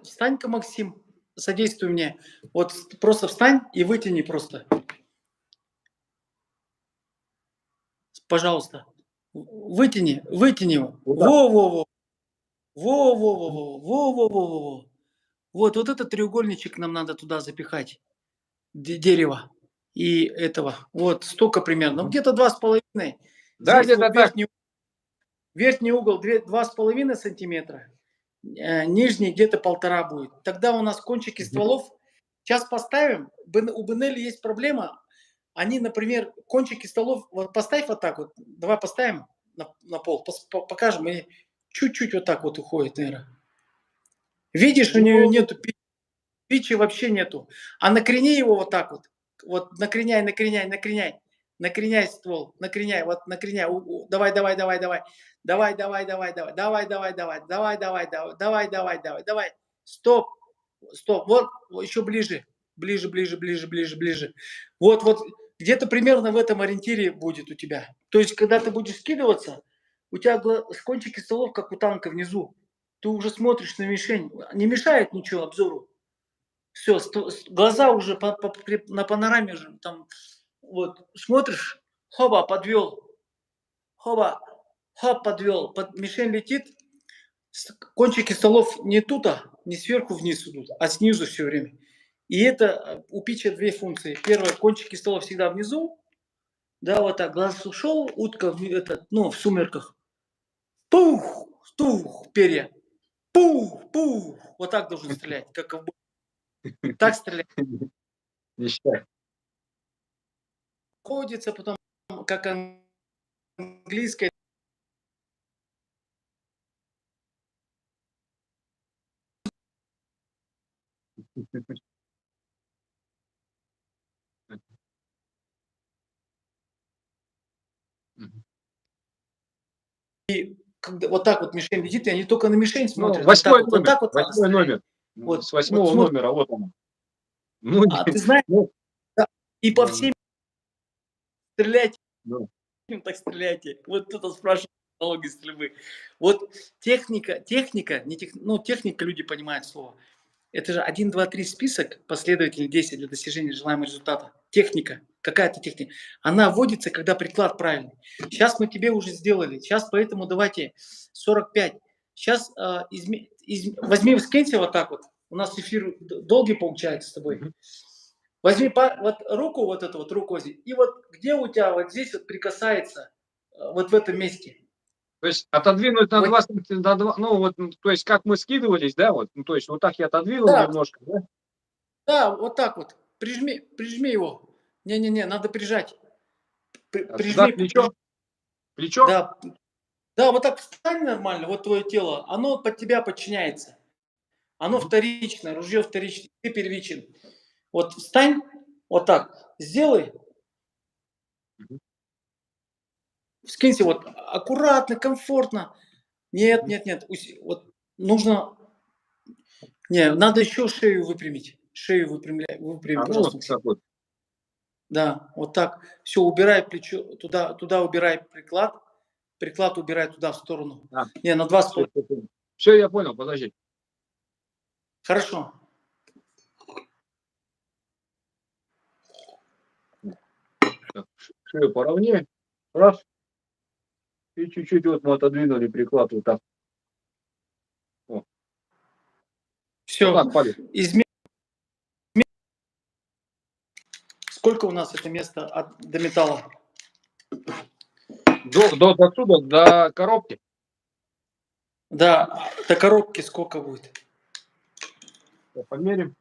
встань-ка, Максим, содействуй мне. Вот просто встань и вытяни просто, пожалуйста. Вытяни. Вот так. Во. Вот этот треугольничек нам надо туда запихать. Дерево и этого. Вот столько примерно. Ну, Мгм. где-то 2,5. Да, Здесь где-то вот так. верхний угол 2,5 сантиметра. Нижний где-то 1,5 будет. Тогда у нас кончики Мгм. стволов. Сейчас поставим. У Бенелли есть проблема. Они, например, кончики стволов. Вот поставь вот так вот. Давай поставим на пол. Покажем. И чуть-чуть вот так вот уходит, наверное. Видишь, у нее Ну, нету питча, вообще нету. А накрени его вот так вот. Вот накреняй. Накреняй ствол. Накреняй. Вот накреняй. Давай. Давай. Стоп. Вот еще ближе. Ближе. Вот где-то примерно в этом ориентире будет у тебя. То есть, когда ты будешь скидываться, у тебя кончики стволов, как у танка внизу. Ты уже смотришь на мишень. Не мешает ничего обзору. Все, глаза уже на панораме же там, вот, смотришь, хоба, подвел, хоп, подвел, мишень летит, кончики столов не тут, не сверху вниз идут, а снизу все время. И это у питча две функции. Первое, кончики столов всегда внизу, да, вот так, глаз ушел, утка в сумерках, перья, вот так должен стрелять, как ковбой. Так стрелять. не считай. Ходится потом, как английская. Мгм. Когда вот так вот мишень летит, и они только на мишень Ну, смотрят. восьмой Вот номер. так вот надо Восьмой стрелять. номер. Вот, С вот восьмого смотри. номера, вот он. Ну, А ты знаешь, ну, да, и по ну, всем стрелять, ну, так стреляйте. Вот кто-то спрашивает технологии стрельбы. Вот техника, техника люди понимают слово. Это же 1, 2, 3 список последовательных действий для достижения желаемого результата. Техника, какая-то техника. Она вводится, когда приклад правильный. Сейчас мы тебе уже сделали. Сейчас поэтому давайте 45. Сейчас возьми, скинься вот так вот. У нас эфир долгий получается с тобой. мгм. Возьми вот руку, вот эту вот руку, и вот где у тебя вот здесь вот прикасается, вот в этом месте. То есть отодвинуть на Вот, 2 на 2, ну, вот, то есть как мы скидывались, да, вот, ну, то есть вот так я отодвинул да, немножко, да? да, вот так вот. Прижми его. Не, надо прижать. А сюда Прижми, плечо? да, да, вот так встань нормально, вот твое тело, оно под тебя подчиняется. Оно Мгм. вторично, ружье вторично, ты первичен. Вот встань, вот так, сделай, Мгм. скинься вот аккуратно, комфортно. Нет, Мгм. вот нужно, надо еще шею выпрямить. Шею выпрямить, Ну, вот пожалуйста, Максим. так вот. Да, вот так. Все, убирай плечо, туда убирай приклад убирай туда в сторону. А, Не, на 2,5. всё понял. Всё, я понял, подожди. Хорошо. Так, шею поровнее. Раз. И чуть-чуть вот мы отодвинули приклад вот так. О, вот Все. так палец. Сколько у нас это место до металла? До отсюда, до коробки. Да, до коробки сколько будет? Померим.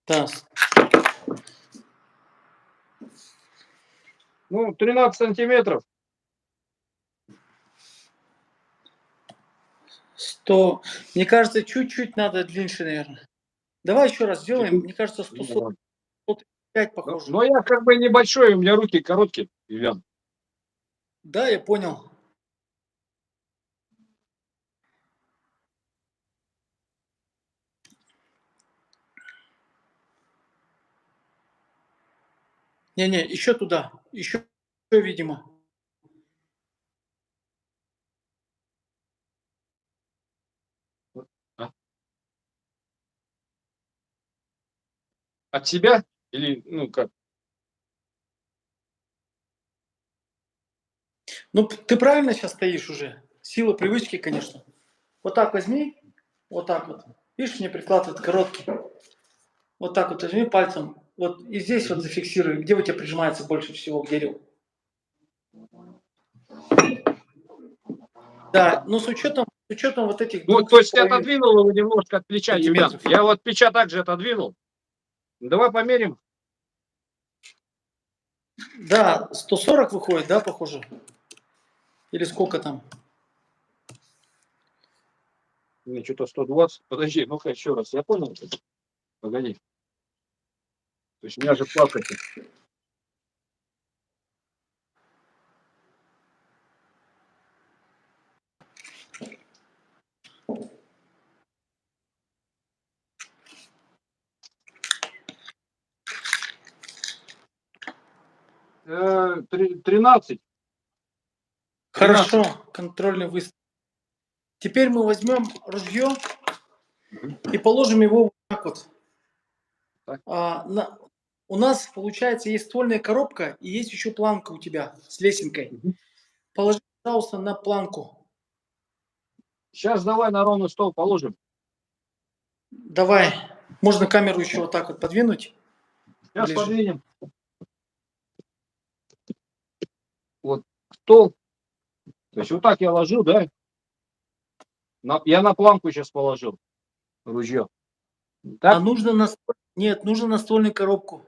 Да. Ну, 13 сантиметров. 100. Мне кажется, чуть-чуть надо длиннее, наверное. Давай еще раз сделаем. Чуть-чуть. Мне кажется, 140, Ну, 135 похоже. но я как бы небольшой, у меня руки короткие, Юлиан. Да, я понял. Не-не, еще туда. Еще, видимо. А? От себя? Или, ну, как? Ну, ты правильно сейчас стоишь уже. Сила привычки, конечно. Вот так возьми. Вот так вот. Видишь, мне приклад этот короткий. Вот так вот возьми пальцем. Вот и здесь вот зафиксируй, где у тебя прижимается больше всего к дереву. Да, но с учетом вот этих Ну, то есть ты 2,5 отодвинул его немножко от плеча, Юлиан. сантиметров. Я вот плеча также отодвинул. Давай померим. Да, 140 выходит, да, похоже? Или сколько там? Мне что-то 120. Подожди, ну-ка еще раз. Я понял? Погоди. То есть у меня же плавка. 13. Хорошо, контрольный выстрел. Теперь мы возьмем ружье и положим его вот так вот. Так. У нас, получается, есть ствольная коробка и есть еще планка у тебя с лесенкой. Положи, пожалуйста, на планку. Сейчас давай на ровный стол положим. Давай. Можно камеру еще вот так вот подвинуть. Сейчас Ближе. подвинем. Вот стол. То есть вот так я ложил, да? Я на планку сейчас положил ружье. Так? А нужно Нет, нужно на ствольную коробку.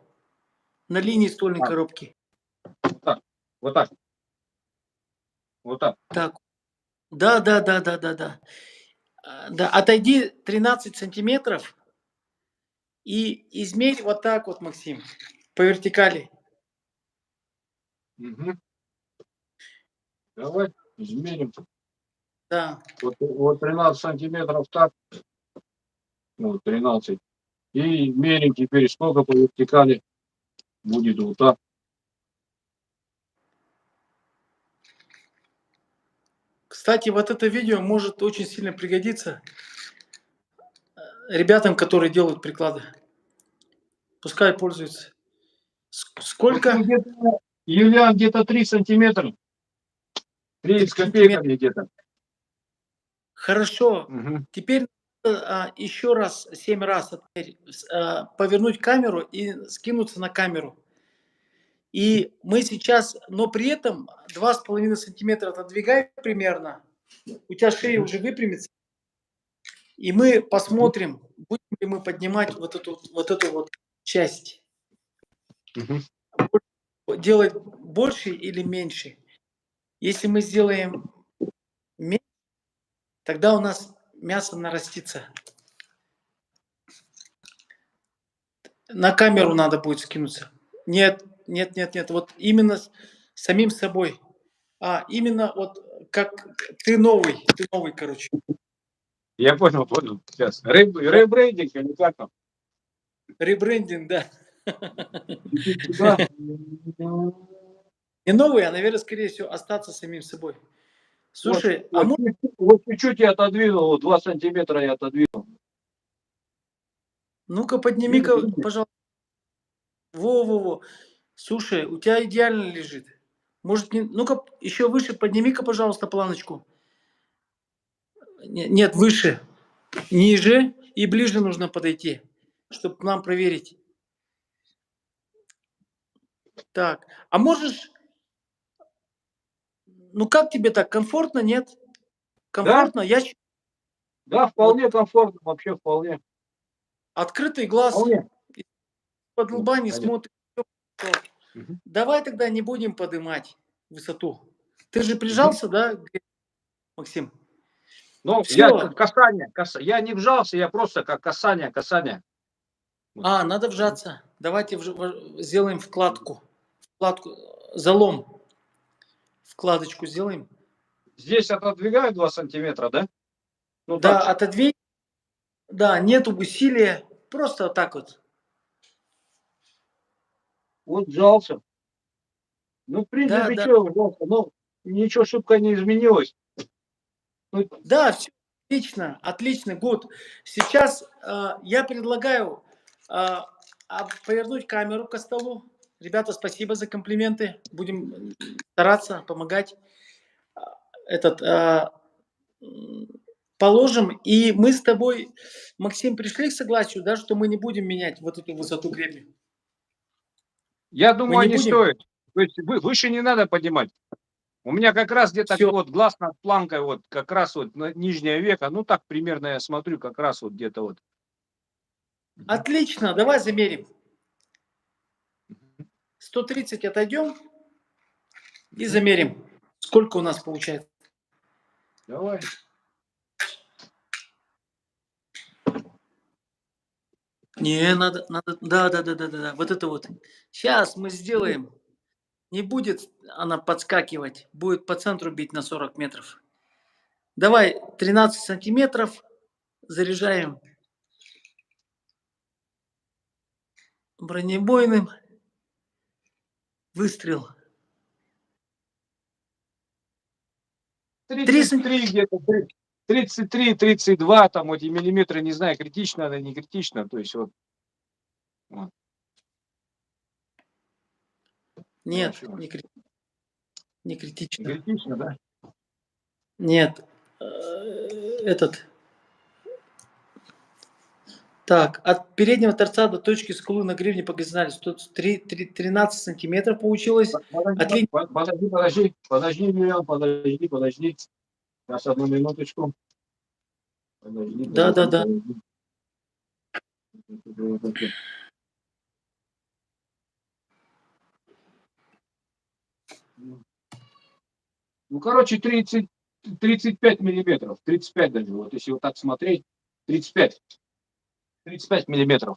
На линии ствольной А. коробки. Вот так. Вот так. Вот так. Так. Да. Да, отойди 13 сантиметров и измерь вот так вот, Максим, по вертикали. Угу. Давай измерим. Да. Вот 13 сантиметров так. Вот 13. И мерим теперь, сколько по вертикали будет вот так. Кстати, вот это видео может очень сильно пригодиться ребятам, которые делают приклады. Пускай пользуются. Сколько? Юлиан, где-то 3 сантиметра. 3 с копейками где-то. Хорошо. Угу. Теперь еще раз, 7 раз повернуть камеру и скинуться на камеру. И мы сейчас, но при этом 2,5 сантиметра отодвигай примерно. У тебя шея уже выпрямится. И мы посмотрим, будем ли мы поднимать вот эту часть. Делать больше или меньше. Если мы сделаем меньше, тогда у нас мясо нарастится. На камеру надо будет скинуться. Нет. Вот именно самим собой. Именно вот как ты новый, короче. Я понял. Сейчас. Ребрендинг или как там? Ребрендинг, да. Да. Не новый, а, наверное, скорее всего, остаться самим собой. Слушай, вот чуть-чуть я отодвинул, вот 2 сантиметра я отодвинул. Ну-ка, подними-ка, пожалуйста. Во. Слушай, у тебя идеально лежит. Может, ну-ка, еще выше, подними-ка, пожалуйста, планочку. Нет, выше. Ниже и ближе нужно подойти, чтобы нам проверить. Так, а можешь... Ну, как тебе так? Комфортно, нет? Комфортно? Да, вполне комфортно, вообще вполне. Открытый глаз Вполне. под Ну, лба не понятно. смотрит. Мгм. Давай тогда не будем поднимать высоту. Ты же Мгм. прижался, да, Максим? Ну, я Все. я не вжался, я просто как касание. Вот. Надо вжаться. Давайте сделаем вкладку. Вкладку, залом. Вкладочку сделаем. Здесь отодвигаю 2 сантиметра, да? Ну Да, так же. отодвинь. Да, нету усилия. Просто вот так вот. Вот вжался. Ну, в Да, принципе, да. что вжался? Ну, ничего шибко не изменилось. Ну, Да, все отлично, отлично, гуд. Сейчас я предлагаю повернуть камеру к столу. Ребята, спасибо за комплименты. Будем стараться помогать. Этот положим. И мы с тобой, Максим, пришли к согласию, да, что мы не будем менять вот эту высоту гребня. я Мы думаю, не не будем. стоит. То есть выше не надо поднимать. У меня как раз где-то Все. вот глаз над планкой, вот как раз вот нижнее веко, ну так примерно я смотрю, как раз вот где-то вот. Мгм. Отлично, давай замерим. 130 отойдем и Мгм. замерим. Сколько у нас получается? Давай. Не, надо, да, вот это вот. Сейчас мы сделаем. Не будет она подскакивать, будет по центру бить на 40 метров. Давай 13 сантиметров, заряжаем бронебойным, выстрел. 3 33 где-то, 33, 32, там эти миллиметры, не знаю, критично она, не критично, то есть вот. Вот. Нет, Хорошо. не Не критично. критично, да? Нет, этот. Так, от переднего торца до точки скулы на гривне по горизонтали 13 сантиметров получилось. Подожди, От линии подожди. Сейчас, одну минуточку. Да. Подожди. Ну, короче, 35 миллиметров. 35 даже. Вот если вот так смотреть. 35. 35 миллиметров.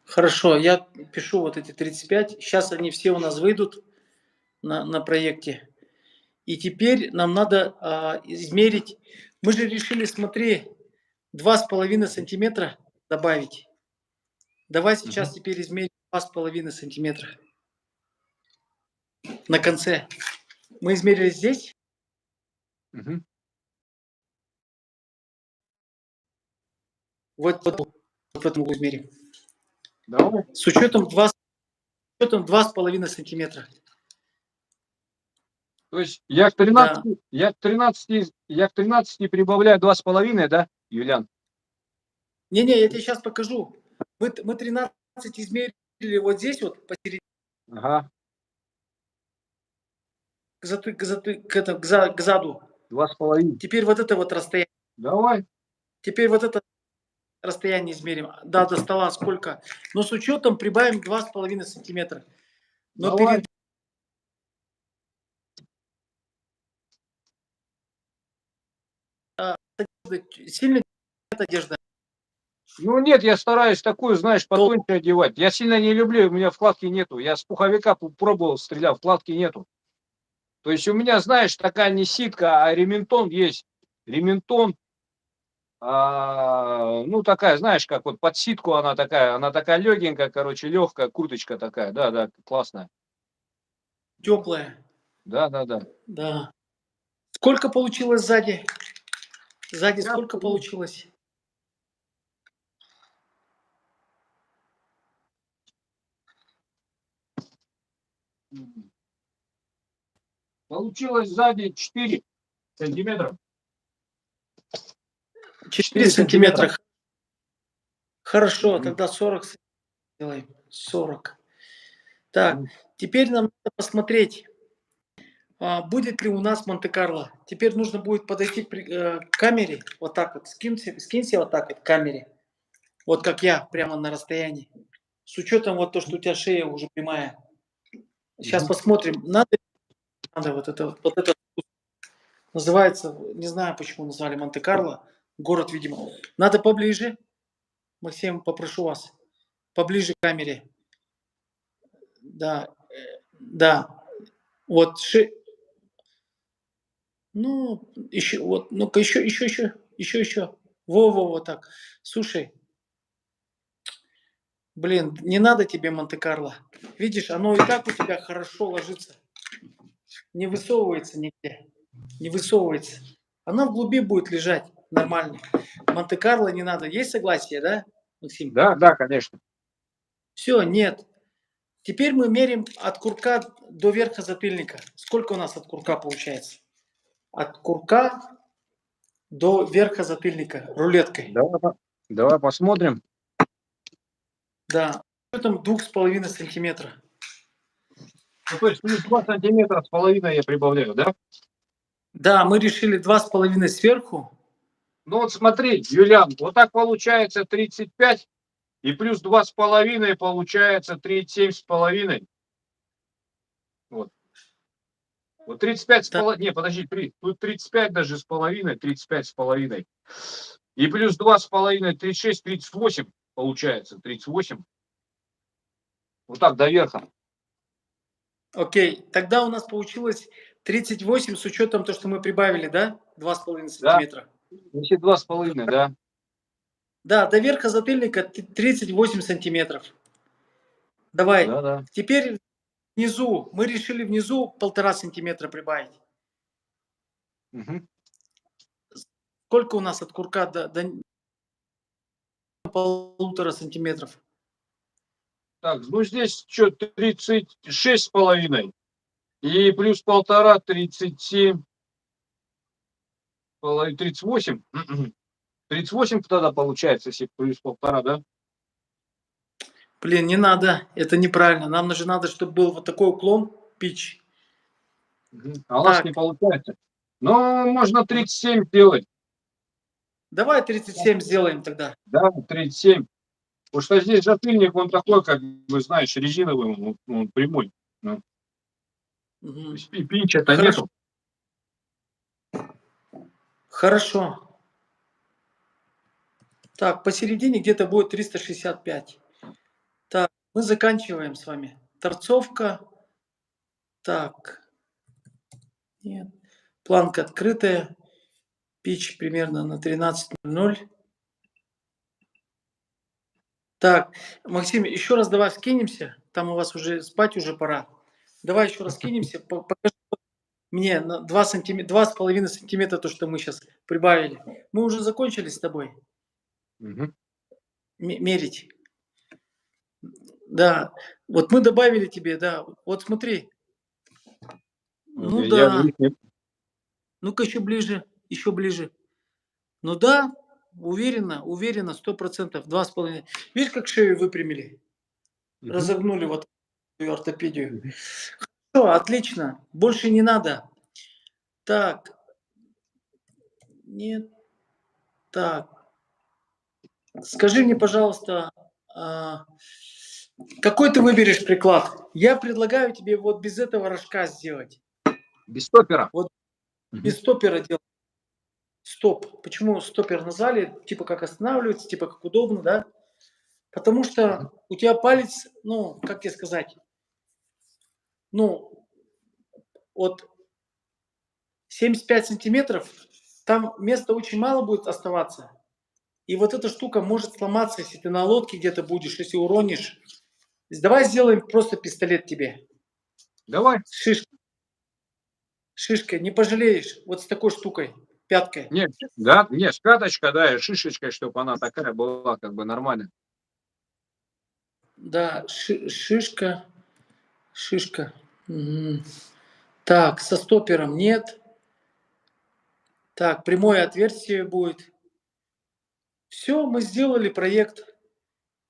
Хорошо, я пишу вот эти 35. Сейчас они все у нас выйдут на проекте. И теперь нам надо измерить. Мы же решили, смотри, 2,5 сантиметра добавить. Давай сейчас Мгм. теперь измерим 2,5 сантиметра на конце. Мы измерили здесь. Мгм. Вот в этом углу измерим. Давай. С учетом 2,5 сантиметра. То есть я к Да. 13, я к 13 прибавляю 2,5, да, Юлиан? Не-не, я тебе сейчас покажу. Мы 13 измерили вот здесь вот посередине, Ага. к заду. 2,5. Теперь вот это вот расстояние. Давай. Теперь вот это расстояние измерим. Да, до стола сколько. Но с учетом прибавим 2,5 сантиметра. Но Давай. перед сильно одежда. Ну нет, я стараюсь такую, знаешь, То потоньше одевать. Я сильно не люблю, у меня вкладки нету. Я с пуховика пробовал, стрелял, вкладки нету. То есть у меня, знаешь, такая не ситка, а рементон есть. Рементон, ну такая, знаешь, как вот под ситку она такая легенькая, короче, легкая, курточка такая, да, классная. теплая. Да. Да. Сколько получилось сзади? Сзади Сейчас, сколько получилось? получилось сзади 4 сантиметра. 4 4 сантиметра. сантиметра. Хорошо, Мгм. тогда 40 делаем. 40. Так, Мгм. теперь нам надо посмотреть. будет ли у нас Монте-Карло? Теперь нужно будет подойти к камере, вот так вот, скинься вот так вот к камере, вот как я, прямо на расстоянии, с учетом вот то, что у тебя шея уже прямая. Сейчас Мгм. посмотрим, надо вот это называется, не знаю, почему назвали Монте-Карло, город, видимо. Надо поближе, Максим, попрошу вас, поближе к камере. Да, да, вот ну, еще, вот, ну-ка, еще. Во, вот так. Слушай, блин, не надо тебе Монте-Карло. Видишь, оно и так у тебя хорошо ложится. Не высовывается нигде. Не высовывается. Она в глуби будет лежать нормально. Монте-Карло не надо. Есть согласие, да, Максим? Да, да, конечно. Все, нет. Теперь мы мерим от курка до верха затыльника. Сколько у нас от курка получается? От курка до верха затыльника рулеткой. Давай посмотрим. Да. Что там 2,5 сантиметра? Ну, то есть плюс 2 сантиметра с половиной я прибавляю, да? Да, мы решили 2,5 сверху. Ну вот смотри, Юлиан, вот так получается 35 и плюс 2,5 получается 37,5. Вот. Вот 35 с Да. половиной, не, подожди, тут 35 даже с половиной, 35 с половиной. И плюс 2,5, 36, 38 получается, 38. Вот так до верха. Окей. Тогда у нас получилось 38 с учетом то, что мы прибавили, да? 2,5 Да? сантиметра. Если 2,5, да? Да, до верха затыльника 38 сантиметров. Давай. Да, да. Теперь внизу. Мы решили внизу 1,5 сантиметра прибавить. Мгм. Сколько у нас от курка до 1,5 сантиметров? Так, ну здесь что, 36,5. И плюс 1,5, 37, 38. 38 тогда получается, если плюс 1,5, да? Блин, не надо. Это неправильно. Нам же надо, чтобы был вот такой уклон, пич. А у нас не Так, получается. Но можно 37 делать. давай 37 сделаем тогда. Да, 37. Потому что здесь затыльник, он такой, как бы, знаешь, резиновый, он прямой. Ну, то Мгм. есть пинча-то Хорошо. нету. Хорошо. Так, посередине где-то будет 365. Так, мы заканчиваем с вами. Торцовка. Так, нет. Планка открытая. Пич примерно на 13:00. Так, Максим, еще раз давай скинемся. Там у вас уже спать уже пора. Давай еще раз скинемся. Покажи мне на 2,5 сантиметра то, что мы сейчас прибавили. Мы уже закончили с тобой Мгм. мерить. Да, вот мы добавили тебе, да. Вот смотри. Вот Ну я да. лишний. Ну-ка еще ближе, еще ближе. Ну да, уверенно, 100%, 2,5. Видишь, как шею выпрямили? Мгм. Разогнули вот эту ортопедию. Мгм. Все, отлично. Больше не надо. Так, нет, так. Скажи мне, пожалуйста, а, какой ты выберешь приклад? Я предлагаю тебе вот без этого рожка сделать. Без стопера. Вот Мгм. без стопера делать. Стоп. Почему стопер назвали? Типа как останавливается, типа как удобно, да? Потому Мгм. что у тебя палец, ну, как тебе сказать, ну, от 75 сантиметров, там места очень мало будет оставаться. И вот эта штука может сломаться, если ты на лодке где-то будешь, если уронишь. Давай сделаем просто пистолет тебе. Давай. Шишка, шишка, не пожалеешь. Вот с такой штукой, пяткой. Нет, да, нет, с пяточкой, да, и шишечкой, чтобы она такая была, как бы нормально. Да, шишка, шишка. Мгм. Так, со стопером нет. Так, прямое отверстие будет. Все, мы сделали проект.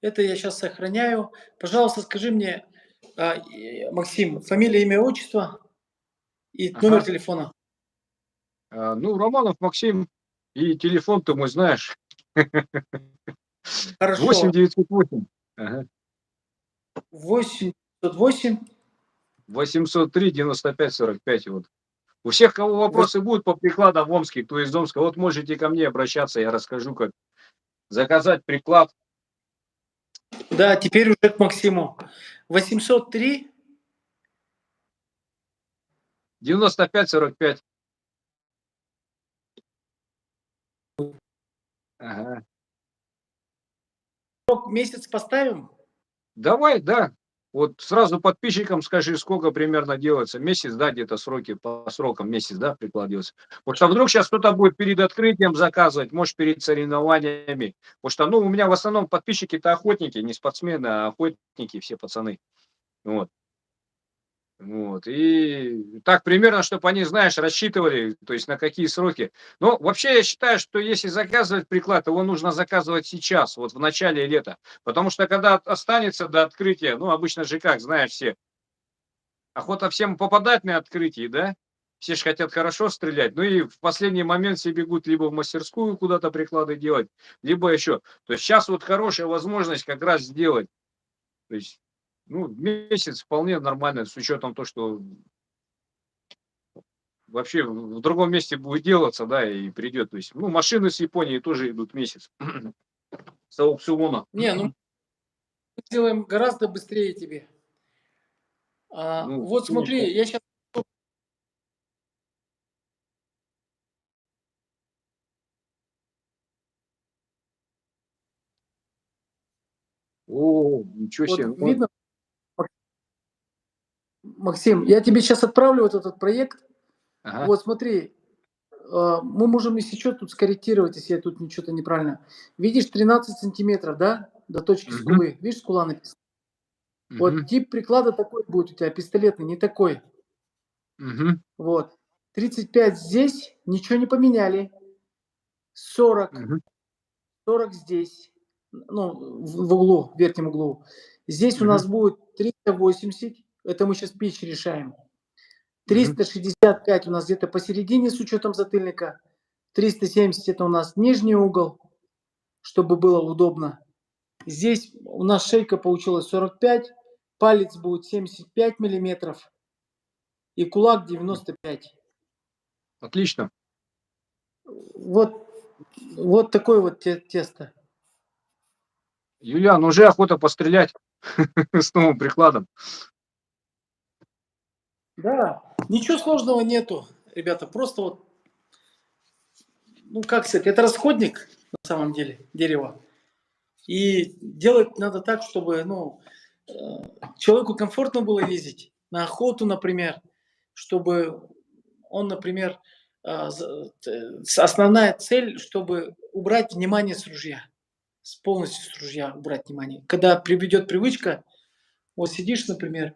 Это я сейчас сохраняю. Пожалуйста, скажи мне, Максим, фамилия, имя, отчество И номер Ага. телефона. Ну, Романов Максим, и телефон ты мой знаешь. Хорошо. 8 908. Ага. 808. 803 95 45. Вот. У всех, кого вопросы будут по прикладам в Омске, кто из Омска, вот можете ко мне обращаться, я расскажу, как заказать приклад. Да, теперь уже к Максиму. 803. 95 45. Ага. Месяц поставим? Давай, да. Вот сразу подписчикам скажи, сколько примерно делается. Месяц, да, где-то сроки, по срокам месяц, да, прикладывается. Потому что вдруг сейчас кто-то будет перед открытием заказывать, может, перед соревнованиями. Потому что, ну, у меня в основном подписчики-то охотники, не спортсмены, а охотники, все пацаны. Вот. Вот. И так примерно, чтобы они, знаешь, рассчитывали, то есть на какие сроки. Но вообще я считаю, что если заказывать приклад, его нужно заказывать сейчас, вот в начале лета. Потому что когда останется до открытия, ну, обычно же как, знаешь, все, охота всем попадать на открытие, да? Все же хотят хорошо стрелять. Ну и в последний момент все бегут либо в мастерскую куда-то приклады делать, либо еще. То есть сейчас вот хорошая возможность как раз сделать. То есть, ну, месяц вполне нормально, с учетом того, что вообще в другом месте будет делаться, да, и придет. То есть, ну, машины с Японии тоже идут месяц с аукциона. Не, ну мы сделаем гораздо быстрее тебе. Ну, Вот конечно. смотри, я сейчас... О, ничего себе. Вот Ну, видно, Максим, я тебе сейчас отправлю вот этот проект. ага. Вот смотри, мы можем, если что, тут скорректировать, если я тут что-то неправильно. Видишь, 13 сантиметров, да, до точки Мгм, скулы. Видишь, скула написана? Вот мгм, тип приклада такой будет у тебя, пистолетный, не такой. мгм, Вот. 35 здесь, ничего не поменяли. 40, мгм, 40 здесь, ну, в углу, в верхнем углу. Здесь у мгм, нас будет 380, это мы сейчас пич решаем. мгм, 365 у нас где-то посередине с учетом затыльника. 370 это у нас нижний угол, чтобы было удобно. Здесь у нас шейка получилась 45, палец будет 75 миллиметров и кулак 95. Отлично. Вот, вот такое вот тесто. Юлиан, уже охота пострелять с новым прикладом. Да, ничего сложного нету, ребята. Просто вот, ну как сказать, это расходник на самом деле, дерево. И делать надо так, чтобы, ну, э, человеку комфортно было ездить на охоту, например, чтобы он, например, основная цель, чтобы убрать внимание с ружья, полностью с ружья убрать внимание. Когда приведет привычка, вот сидишь, например,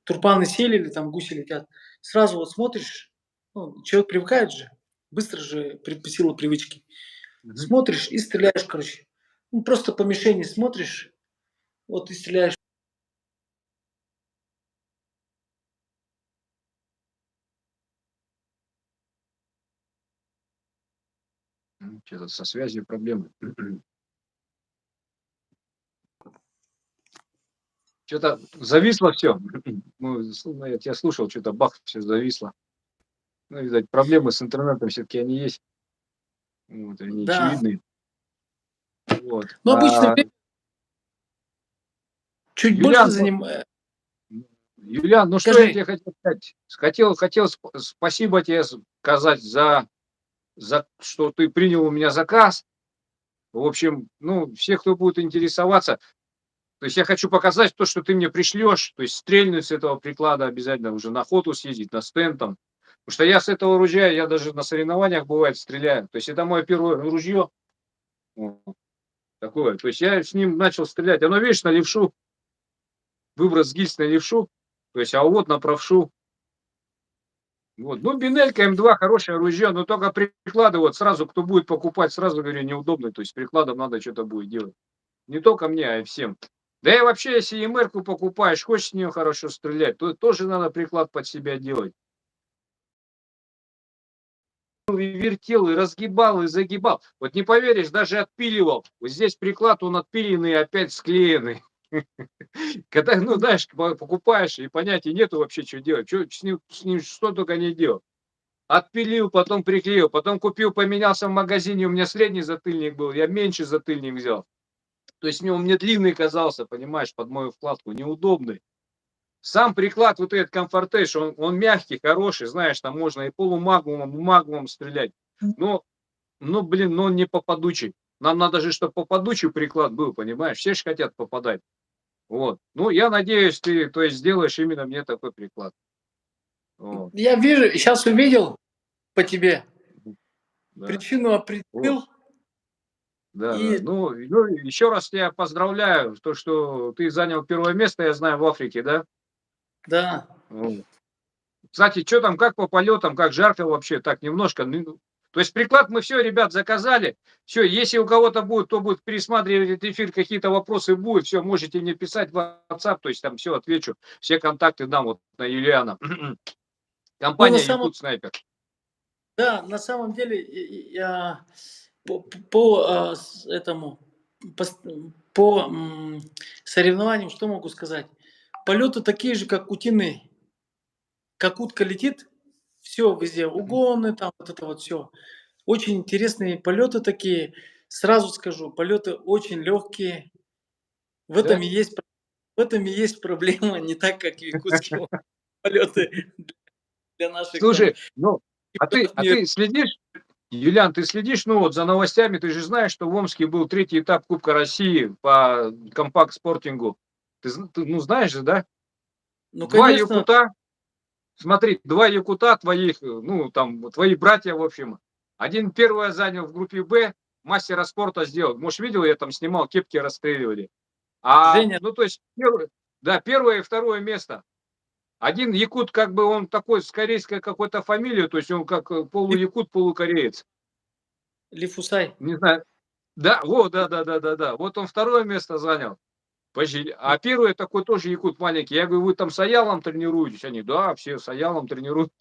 турпаны сели или там гуси летят, сразу вот смотришь, ну, человек привыкает же, быстро же по силу привычки. Мгм. Смотришь и стреляешь, короче. Ну, просто по мишени смотришь, вот и стреляешь. Что-то со связью проблемы. Что-то зависло все. Ну, я тебя слушал, что-то бах, все зависло. Ну, видать, проблемы с интернетом все-таки они есть. Вот, они Да. очевидны. Вот. Но обычно чуть больше Юлиан, занимает. Юлиан, ну что я Скажи. тебе хотел сказать? Хотел спасибо тебе сказать за что ты принял у меня заказ. В общем, ну, все, кто будет интересоваться, то есть я хочу показать то, что ты мне пришлешь, то есть стрельнуть с этого приклада обязательно, уже на охоту съездить, на стенд там. Потому что я с этого ружья, я даже на соревнованиях бывает стреляю. То есть это мое первое ружье. Вот, такое. То есть я с ним начал стрелять. Оно, видишь, на левшу, выброс гильз на левшу, то есть, а вот на правшу. Вот. Ну, Бинелька М2 хорошее ружье, но только приклады вот сразу, кто будет покупать, сразу говорю, неудобно. То есть прикладом надо что-то будет делать. Не только мне, а и всем. Да и вообще, если ЕМР-ку покупаешь, хочешь с нее хорошо стрелять, то тоже надо приклад под себя делать. и вертел, и разгибал, и загибал. Вот не поверишь, даже отпиливал. Вот здесь приклад, он отпиленный и опять склеенный. Когда, ну, знаешь, покупаешь, и понятия нету вообще, что делать. С ним что только не делал. Отпилил, потом приклеил, потом купил, поменялся в магазине, у меня средний затыльник был, я меньше затыльник взял. То есть мне длинный казался, понимаешь, под мою вкладку, неудобный. Сам приклад, вот этот комфортейш, он мягкий, хороший, знаешь, там можно и полумагнумом, и магнумом стрелять. Блин, но он не попадучий. Нам надо же, чтобы попадучий приклад был, понимаешь? Все же хотят попадать. Вот. Ну, я надеюсь, ты, то есть, сделаешь именно мне такой приклад. Вот. Я вижу, сейчас увидел по тебе, Да. причину Вот. определил, Да, да. и Ну, еще раз тебя поздравляю, то, что ты занял первое место, я знаю, в Африке, да? да. Вот. Кстати, что там, как по полетам, как жарко вообще, так немножко. То есть приклад мы все, ребят, заказали. Все, если у кого-то будет, кто будет пересматривать этот эфир, какие-то вопросы будут, все, можете мне писать в WhatsApp, то есть там все отвечу, все контакты дам вот на Юлиана. Ну, на Компания самом, Якут Снайпер. да, на самом деле, я по этому, по, соревнованиям, что могу сказать? Полеты такие же, как утиные. Как утка летит, все везде, Мгм. угоны, там вот это вот все. Очень интересные полеты такие. Сразу скажу, полеты очень легкие. В этом Да? и есть, в этом и есть проблема, не так, как в якутские полеты для наших там Слушай, ну, чемпионов а мира. ты следишь, Юлиан, ты следишь, ну, вот за новостями, ты же знаешь, что в Омске был третий этап Кубка России по компакт-спортингу. Ты, ну, знаешь же, да? Ну, Два конечно, якута, смотри, два якута твоих, ну, там, твои братья, в общем. Один первое занял в группе Б, мастера спорта сделал. Может, видел, я там снимал, кепки расстреливали. Женя, Ну, то есть, первое и второе место. Один якут, как бы он такой с корейской какой-то фамилией, то есть он как полуякут, полукореец. Лифусай. Не знаю. Да, вот, да. Вот он второе место занял. Почти. А первый такой тоже якут маленький. Я говорю, вы там с Аялом тренируетесь? Они, да, все с Аялом тренируют.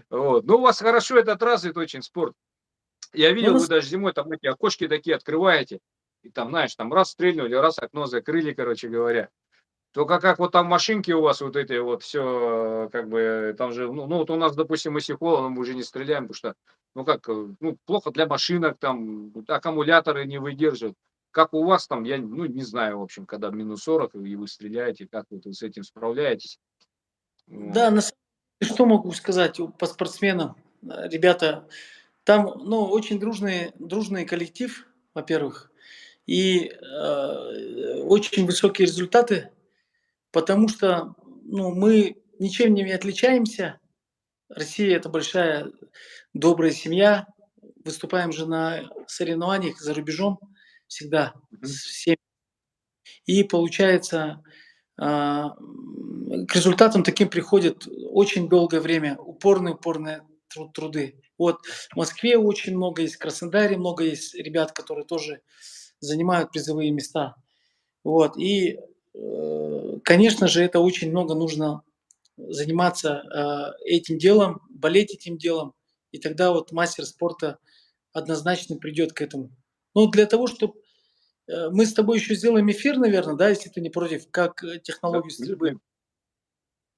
Вот. Ну, у вас хорошо этот развит очень спорт. Я Ну, видел, вы даже зимой там эти окошки такие открываете. И там, знаешь, там раз стрельнули, раз окно закрыли, короче говоря. Только как вот там машинки у вас вот эти вот все, как бы, там же, ну вот у нас, допустим, если холодно, мы уже не стреляем, потому что, ну как, ну плохо для машинок, там аккумуляторы не выдерживают. Как у вас там, я, ну не знаю, в общем, когда минус 40 и вы стреляете, как вы с этим справляетесь? Вот. да, на самом деле, что могу сказать по спортсменам? Ребята, там, ну, очень дружный коллектив, во-первых, и очень высокие результаты, потому что, ну, мы ничем не отличаемся. Россия – это большая добрая семья. Выступаем же на соревнованиях за рубежом всегда Мгм. с всеми. И получается, к результатам таким приходят очень долгое время, упорные труды. Вот в Москве очень много есть, в Краснодаре много есть ребят, которые тоже занимают призовые места. Вот. И, конечно же, это очень много нужно заниматься этим делом, болеть этим делом, и тогда вот мастер спорта однозначно придет к этому. Ну, для того, чтобы мы с тобой еще сделаем эфир, наверное, да, если ты не против, как Да, технологию стрельбы. конечно.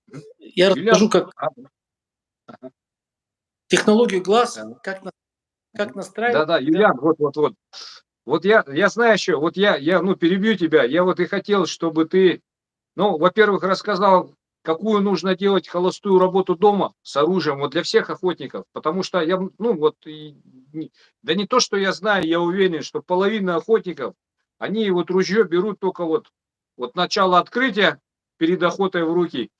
Мгм. Я расскажу, Юлиан, как ага, технологию глаз, ага, как ага. настраивать, Да, когда Юлиан, вот. Вот я знаю еще, вот ну, перебью тебя, я вот и хотел, чтобы ты, ну, во-первых, рассказал, какую нужно делать холостую работу дома с оружием, вот для всех охотников, потому что я, ну, вот, да не то, что я знаю, я уверен, что половина охотников, они вот ружье берут только вот начало открытия перед охотой в руки,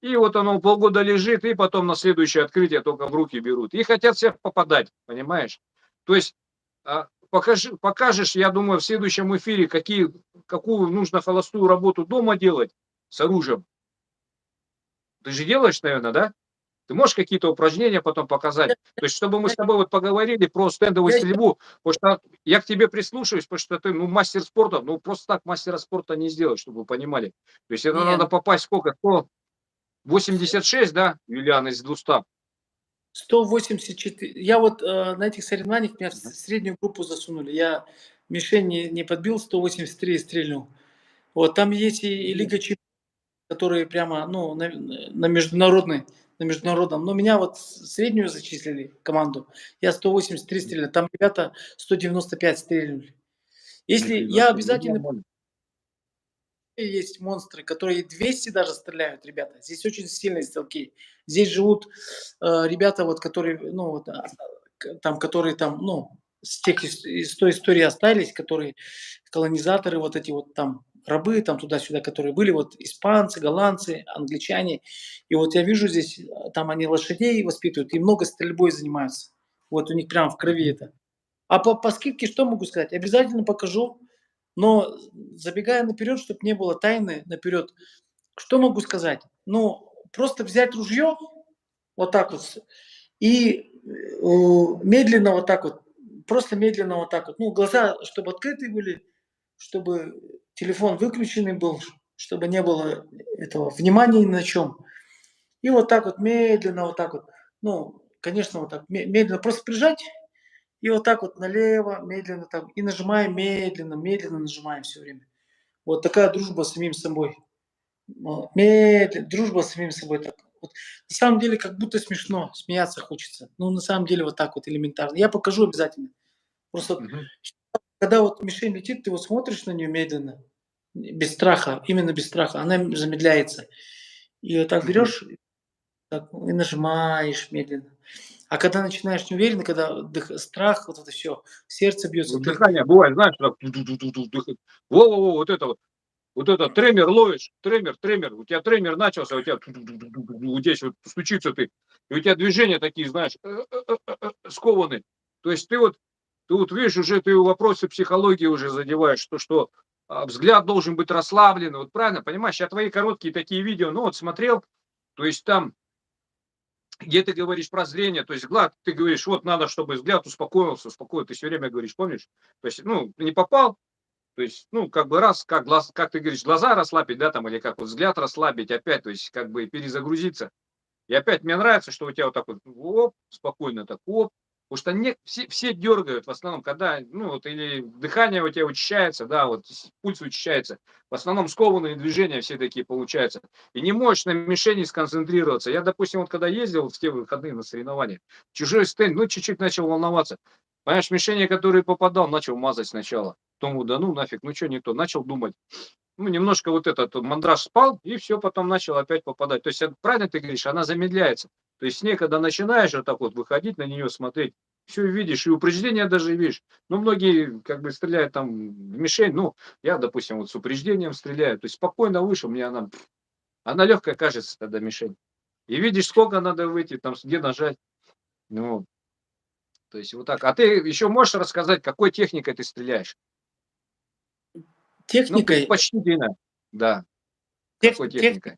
и вот оно полгода лежит, и потом на следующее открытие только в руки берут. И хотят всех попадать, понимаешь? То есть покажешь, я думаю, в следующем эфире, какую нужно холостую работу дома делать с оружием. Ты же делаешь, наверное, да? Ты можешь какие-то упражнения потом показать? То есть, чтобы мы с тобой вот поговорили про стендовую я стрельбу, потому что я к тебе прислушаюсь, потому что ты, ну, мастер спорта, ну, просто так мастера спорта не сделать, чтобы вы понимали. То есть, это не, надо попасть сколько? 186, да, Юлиан, из 200? 184. Я вот на этих соревнованиях меня в Мгм. среднюю группу засунули. Я мишень не подбил, 183 стрельнул. Вот там есть и Ну, Лига Чемпионов, которые прямо, ну, на международной, на международном. Но меня вот среднюю зачислили команду. Я 183 стрелял. Там ребята 195 стрельнули. Если Ни хрена я себе, ну обязательно нормально. есть монстры, которые 200 даже стреляют, ребята. Здесь очень сильные стрелки. Здесь живут ребята, вот, которые, ну, вот, там, которые там, ну, с тех из той истории остались, которые колонизаторы, вот эти вот там рабы, там туда-сюда, которые были, вот испанцы, голландцы, англичане. И вот я вижу здесь, там они лошадей воспитывают и много стрельбой занимаются. Вот у них прямо в крови Мгм. это. А по скидке что могу сказать? Обязательно покажу, но забегая наперед, чтобы не было тайны наперед, что могу сказать? Ну, просто взять ружье, вот так вот, и медленно вот так вот, просто медленно вот так вот, ну, глаза, чтобы открыты были, чтобы телефон выключенный был, чтобы не было этого внимания ни на чем. И вот так вот медленно, вот так вот, ну, конечно, вот так медленно просто прижать и вот так вот налево, медленно так, и нажимаем медленно, медленно нажимаем все время. Вот такая дружба с самим собой. Дружба с самим собой. Так. Вот. На самом деле, как будто смешно, смеяться хочется. Ну, на самом деле, вот так вот элементарно. Я покажу обязательно. Просто вот, Мгм. когда вот мишень летит, ты вот смотришь на нее медленно, без страха, именно без страха, она замедляется. И вот так Мгм. берешь так, и нажимаешь медленно. А когда начинаешь неуверенно, когда страх, вот это все, сердце бьется, Вот ты дыхание бывает, знаешь, так во-во-во, вот это вот. Вот это тремор ловишь, тремор. У тебя тремор начался, у тебя вот здесь вот стучится ты. И у тебя движения такие, знаешь, скованы. То есть ты вот видишь, уже ты вопросы психологии уже задеваешь, что взгляд должен быть расслабленный. Вот правильно, понимаешь, я твои короткие такие видео, ну вот смотрел, то есть там, где ты говоришь про зрение, то есть взгляд, ты говоришь, вот надо, чтобы взгляд успокоился, успокоил, ты все время говоришь, помнишь? То есть, ну, не попал, то есть, ну, как бы раз, как, глаз, как ты говоришь, глаза расслабить, да, там, или как вот взгляд расслабить, опять, то есть, как бы перезагрузиться. И опять мне нравится, что у тебя вот так вот, оп, спокойно так, оп. Потому что все дергают в основном, когда, ну, вот, или дыхание у тебя учащается, да, вот, пульс учащается. В основном скованные движения все такие получаются. И не можешь на мишени сконцентрироваться. Я, допустим, вот когда ездил вот в те выходные на соревнования, чужой стенд, ну, чуть-чуть начал волноваться. Понимаешь, мишени, которые попадал, начал мазать сначала. Потом, да ну нафиг, ну что не то, начал думать. Ну, немножко вот этот вот мандраж спал, и все, потом начал опять попадать. То есть, правильно ты говоришь, она замедляется. То есть, с ней, когда начинаешь вот так вот выходить на нее, смотреть, все видишь, и упреждения даже видишь. Ну, многие как бы стреляют там в мишень, ну, я, допустим, вот с упреждением стреляю, то есть спокойно вышел, мне она легкая кажется тогда мишень. И видишь, сколько надо выйти, там, где нажать. Ну, то есть вот так. А ты еще можешь рассказать, какой техникой ты стреляешь? Ну, техникой, почти, да. тех, Какой тех, техникой?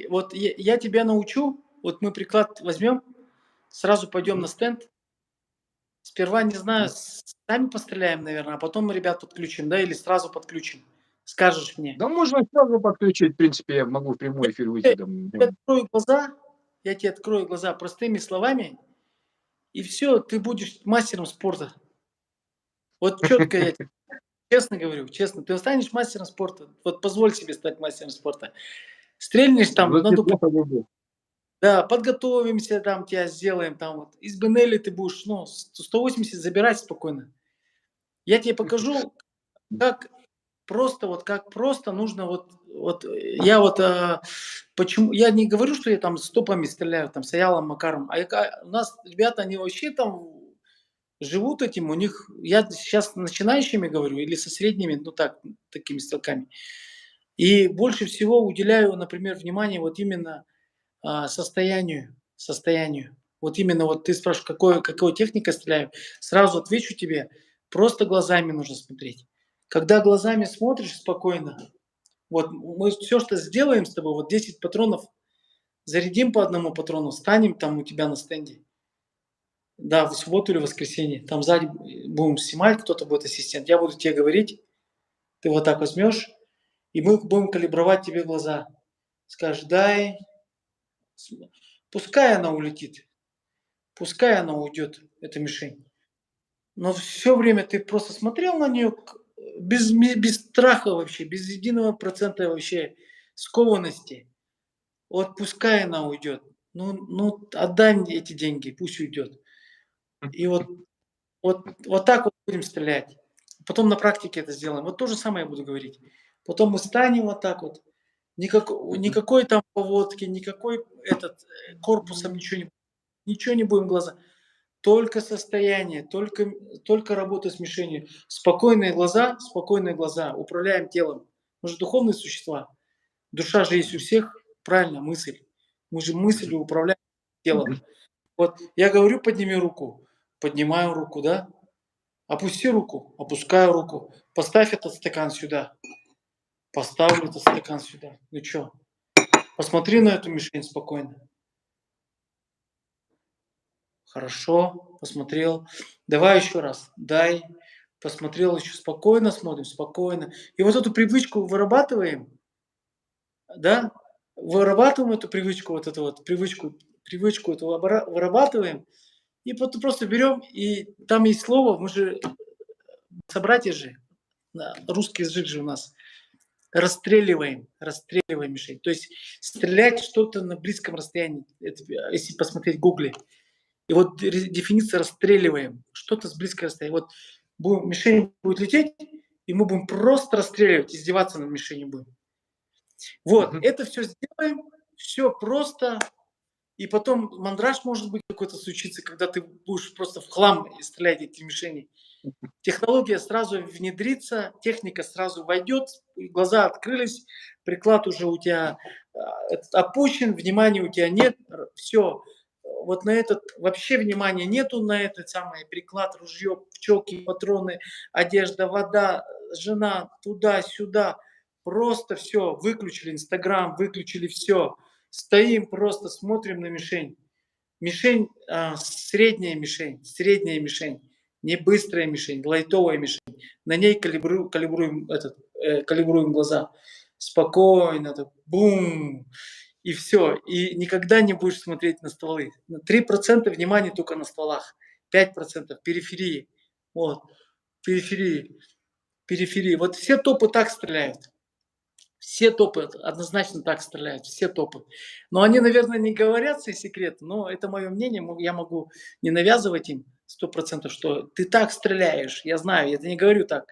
вот я тебя научу, вот мы приклад возьмем, сразу пойдем на Мгм, стенд. Сперва, не знаю, мгм. сами постреляем, наверное, а потом мы ребят подключим, да, или сразу подключим. Скажешь мне. Да можно сразу подключить, в принципе, я могу в Я прямой эфир выйти тебе там. открою глаза, я тебе открою глаза простыми словами, и все, ты будешь мастером спорта. Вот четко я тебе честно говорю, честно, ты станешь мастером спорта. Вот позволь себе стать мастером спорта. Стрельнешь там Вот на дупле, неплохо бы было. да, подготовимся, там тебя сделаем, там вот. Из Бенелли ты будешь, ну, 180 забирать спокойно. Я тебе покажу, как просто, вот как просто нужно я вот, почему, я не говорю, что я там с топами стреляю, там, с Аялом, Макаром, у нас ребята, они вообще там живут этим, у них, я сейчас с начинающими говорю, или со средними, ну так, такими стрелками. И больше всего уделяю, например, внимание вот именно состоянию. Вот именно вот ты спрашиваешь, какой техникой стреляю, сразу отвечу тебе, просто глазами нужно смотреть. Когда глазами смотришь спокойно, вот мы все, что сделаем с тобой, вот 10 патронов, зарядим по одному патрону, станем там у тебя на стенде. Да, в субботу или воскресенье. Там сзади будем снимать, кто-то будет ассистент. Я буду тебе говорить, ты вот так возьмешь, и мы будем калибровать тебе глаза. Скажешь, дай, пускай она улетит. пускай она уйдет, эта мишень. Но все время ты просто смотрел на нее без страха вообще, без единого процента вообще скованности. Вот пускай она уйдет. Ну, отдай мне эти деньги, пусть уйдет. И вот так вот будем стрелять. Потом на практике это сделаем. Вот то же самое я буду говорить. Потом мы станем вот так вот. Никакой там поводки, никакой корпусом ничего не будем глаза. Только состояние, только работа с мишенью. Спокойные глаза, управляем телом. Мы же духовные существа. Душа же есть у всех, правильно, мысль. Мы же мыслью управляем телом. Вот я говорю, подними руку, поднимаю руку, да? Опусти руку, опускаю руку. Поставь этот стакан сюда, поставлю этот стакан сюда. Ну что, посмотри на эту мишень спокойно. Хорошо, посмотрел. Давай еще раз. Дай. Посмотрел еще спокойно, смотрим, спокойно. И вот эту привычку вырабатываем, да? Вырабатываем эту привычку, привычку эту вырабатываем. И потом просто берем, и там есть слово, мы же собратья же, да, русский язык же у нас. Расстреливаем мишень. То есть стрелять что-то на близком расстоянии. Это, если посмотреть в гугле. И вот дефиниция расстреливаем. Что-то с близкого расстояния. Вот мишень будет лететь, и мы будем просто расстреливать, издеваться над мишенью будем. Вот, это все сделаем, все просто. И потом мандраж может быть какой-то случится, когда ты будешь просто в хлам стрелять эти мишени. Технология сразу внедрится, техника сразу войдет, глаза открылись, приклад уже у тебя опущен, внимания у тебя нет, все. Вот на этот вообще внимания нету, на этот самый приклад, ружье, пчелки, патроны, одежда, вода, жена, туда-сюда. Просто все, выключили Инстаграм, выключили все. Стоим, просто смотрим на мишень. Мишень, средняя мишень. Не быстрая мишень, лайтовая мишень. На ней калибруем глаза. Спокойно, так, бум, и все. И никогда не будешь смотреть на стволы. 3% внимания только на стволах, 5% периферии. Вот, периферии. Вот все топы так стреляют. Все топы однозначно так стреляют, все топы. Но они, наверное, не говорят свои секреты, но это мое мнение, я могу не навязывать им 100%, что ты так стреляешь, я знаю, я это не говорю так.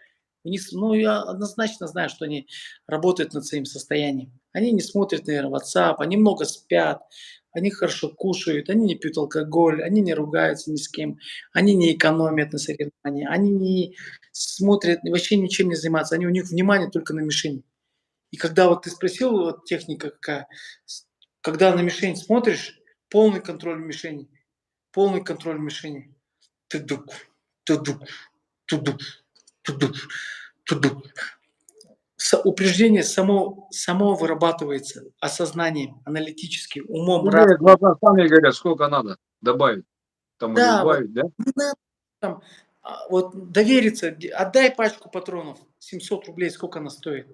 Ну, я однозначно знаю, что они работают над своим состоянием. Они не смотрят, наверное, WhatsApp, они много спят, они хорошо кушают, они не пьют алкоголь, они не ругаются ни с кем, они не экономят на соревнованиях, они не смотрят, вообще ничем не занимаются, у них внимание только на мишени. И когда вот ты спросил, вот техника какая, когда на мишень смотришь, полный контроль мишени, полный контроль мишени. Тудук, тудук, тудук, тудук, тудук. Упреждение само вырабатывается осознанием, аналитически, умом, Или разумом. глаза сами говорят, сколько надо добавить, там или Да, вот убавить, да? не надо там, вот довериться, отдай пачку патронов, 700 рублей, сколько она стоит.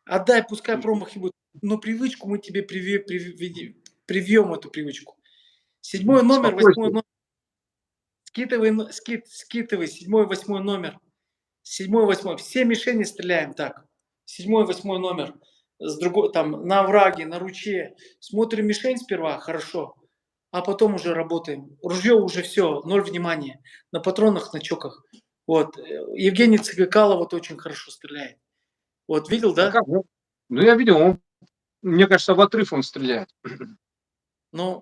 Отдай, пускай промахи будут, но привычку мы тебе привьем эту привычку. 7 номер, 8 Спокойствие. номер. Скидывай 7, 8 номер. 7, 8. Все мишени стреляем так. 7, 8 номер. С другой, там, на овраге, на ручье. Смотрим мишень сперва, хорошо. А потом уже работаем. Ружье уже все, ноль внимания. На патронах, на чоках. Вот. Евгений Цыгакало вот очень хорошо стреляет. Вот, видел, А да? как? Ну, я видел, мне кажется, в отрыв он стреляет. Ну,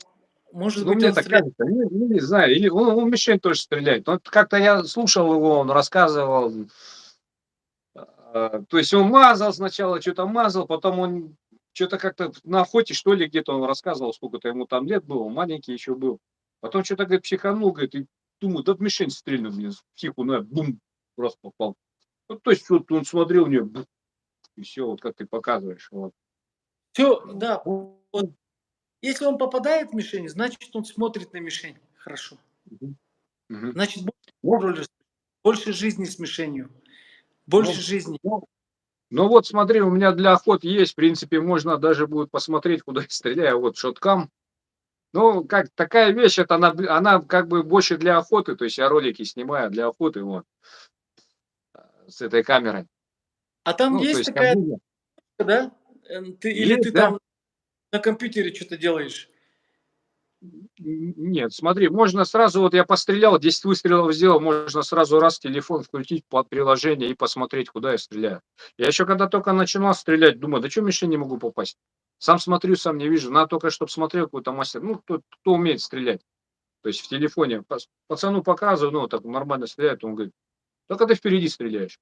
может Ну, быть, мне он так стреляет. кажется, не знаю, или он в мишень тоже стреляет. Но как-то я слушал его, он рассказывал. То есть он мазал сначала, что-то мазал, потом он что-то как-то на охоте, что ли, где-то он рассказывал, сколько-то ему там лет было, маленький еще был. Потом что-то, говорит, психанул, говорит, и думаю, да в мишень стрельну, блин, тихо, ну, бум, просто попал. Вот, то есть вот он смотрел у нее, и все, вот как ты показываешь. Вот. Все, да. Вот. Если он попадает в мишень, значит, он смотрит на мишень. Хорошо. Мгм. Мгм. Значит, Ну, больше жизни с мишенью. Больше ну, жизни. ну вот смотри, у меня для охот есть, в принципе, можно даже будет посмотреть, куда я стреляю. Вот шоткам. Ну, как такая вещь, это она как бы больше для охоты, то есть я ролики снимаю для охоты вот, с этой камерой. А там Ну, то есть есть как такая, бы да? Или есть, ты да. там на компьютере что-то делаешь? Нет, смотри, можно сразу, вот я пострелял, 10 выстрелов сделал, можно сразу раз телефон включить под приложение и посмотреть, куда я стреляю. Я еще когда только начинал стрелять, думаю, да что мишень не могу попасть. Сам смотрю, сам не вижу. Надо только, чтобы смотрел какой-то мастер, ну, кто умеет стрелять. То есть в телефоне. Пацану показываю, ну, так нормально стреляет, он говорит, только ты впереди стреляешь.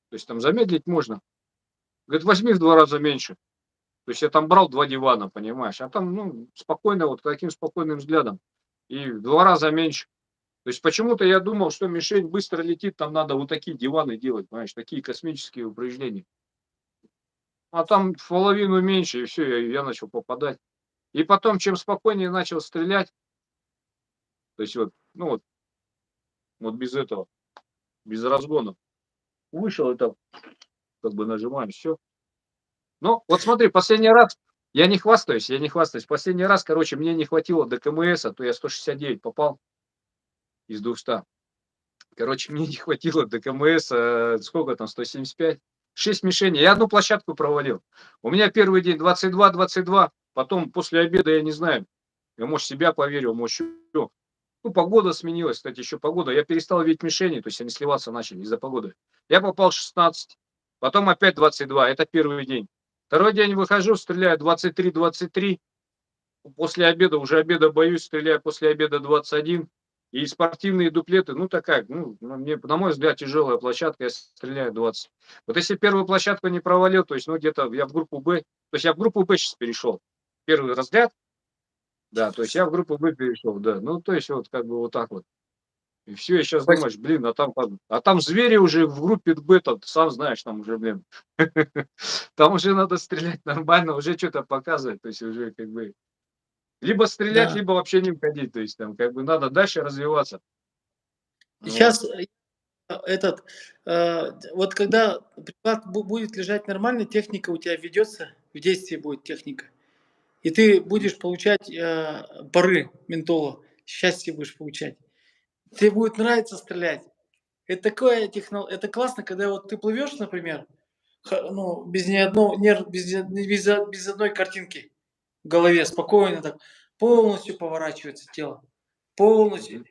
То есть там замедлить можно. Говорит, возьми в 2 раза меньше. То есть я там брал 2 дивана, понимаешь, а там, ну, спокойно, вот таким спокойным взглядом. И в 2 раза меньше. То есть почему-то я думал, что мишень быстро летит, там надо вот такие диваны делать, понимаешь, такие космические упражнения. А там в половину меньше, и все, я начал попадать. И потом, чем спокойнее начал стрелять, то есть вот, ну вот без этого, без разгона, вышел и так, как бы нажимаем, все. Ну, вот смотри, последний раз, я не хвастаюсь, последний раз, короче, мне не хватило до КМС, то я 169 попал из 200. Короче, мне не хватило до КМС, сколько там, 175, 6 мишеней. Я одну площадку провалил. У меня первый день 22, потом после обеда, я не знаю, я, может, себя поверил, может, что. Ну, погода сменилась, кстати, еще погода. Я перестал видеть мишени, то есть они сливаться начали из-за погоды. Я попал 16, потом опять 22, это первый день. Второй день выхожу, стреляю 23. После обеда, уже обеда боюсь, стреляю после обеда 21. И спортивные дуплеты, ну такая, ну, мне, на мой взгляд, тяжелая площадка, я стреляю 20. Вот если первую площадку не провалил, то есть, ну, где-то я в группу Б, то есть я в группу Б сейчас перешел. Первый разряд, да, то есть я в группу Б перешел, да. Ну, то есть вот как бы вот так вот. И все, и сейчас Спасибо. думаешь, блин, а там звери уже в группе Б, там, ты сам знаешь, там уже, блин, там уже надо стрелять нормально, уже что-то показывать, то есть уже как бы либо стрелять, Да. либо вообще не входить. То есть там как бы надо дальше развиваться. Вот. Сейчас этот, вот когда приклад будет лежать нормально, техника у тебя ведется, в действии будет техника. И ты будешь получать пары ментола, счастье будешь получать. Тебе будет нравиться стрелять. Это классно, когда вот ты плывешь, например, ну, без ни одного, без одной картинки в голове, спокойно так, полностью поворачивается тело, полностью. Мгм.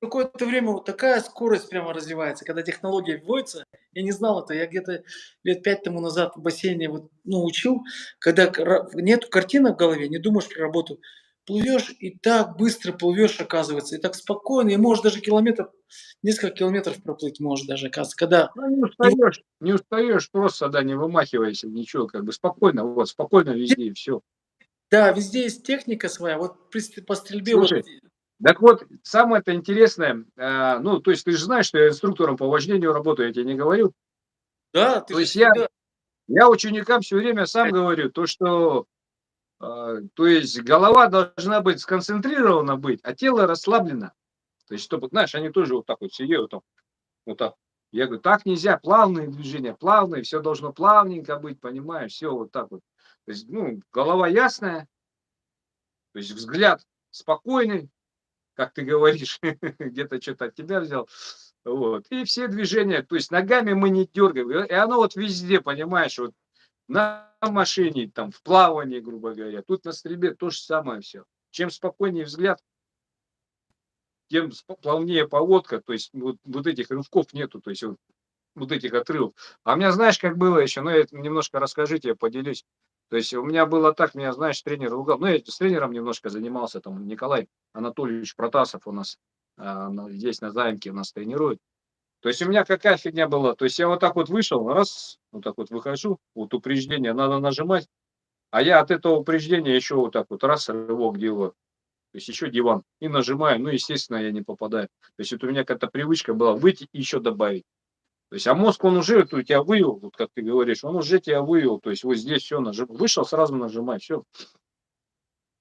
Какое-то время вот такая скорость прямо развивается, когда технология вводится. Я не знал это, я где-то лет 5 тому назад в бассейне вот, ну, учил, когда нету картинок в голове, не думаешь про работу, плывешь и так быстро плывешь, оказывается, и так спокойно, и можешь даже несколько километров проплыть можешь даже, оказывается, когда Ну, не не устаешь, не устаешь, просто, да, не вымахивайся, ничего, как бы спокойно, вот, спокойно везде, и все. да, везде есть техника своя, вот по стрельбе вот, Слушай, так вот, самое-то интересное, ну, то есть ты же знаешь, что я инструктором по вождению работаю, я тебе не говорил. да, ты То же есть я, всегда, я ученикам все время сам говорю, то, что, то есть голова должна быть сконцентрирована быть, а тело расслаблено. То есть, чтобы, знаешь, они тоже вот так вот сидели, вот так. Я говорю, так нельзя, плавные движения, плавные, все должно плавненько быть, понимаешь, все вот так вот. То есть, ну, голова ясная, то есть взгляд спокойный, как ты говоришь, где-то что-то от тебя взял. Вот. И все движения, то есть ногами мы не дергаем. И оно вот везде, понимаешь, вот на машине, там, в плавании, грубо говоря. Тут на стрельбе то же самое все. Чем спокойнее взгляд, тем плавнее поводка, то есть вот этих рывков нету, то есть вот этих отрывов. А у меня, знаешь, как было еще, ну, я это немножко расскажу тебе, поделюсь. То есть у меня было так, меня, знаешь, тренер ругал. Ну, я с тренером немножко занимался, там, Николай Анатольевич Протасов у нас здесь на Заимке у нас тренирует. То есть у меня какая фигня была? То есть я вот так вот вышел, раз, вот так вот выхожу, вот упреждение надо нажимать, а я от этого упреждения еще вот так вот раз, рывок делаю. То есть еще диван. И нажимаю, ну, естественно, я не попадаю. То есть вот у меня какая-то привычка была выйти и еще добавить. То есть, а мозг, он уже у тебя вывел, вот как ты говоришь, он уже тебя вывел, то есть вот здесь все нажим, вышел, сразу нажимай, все.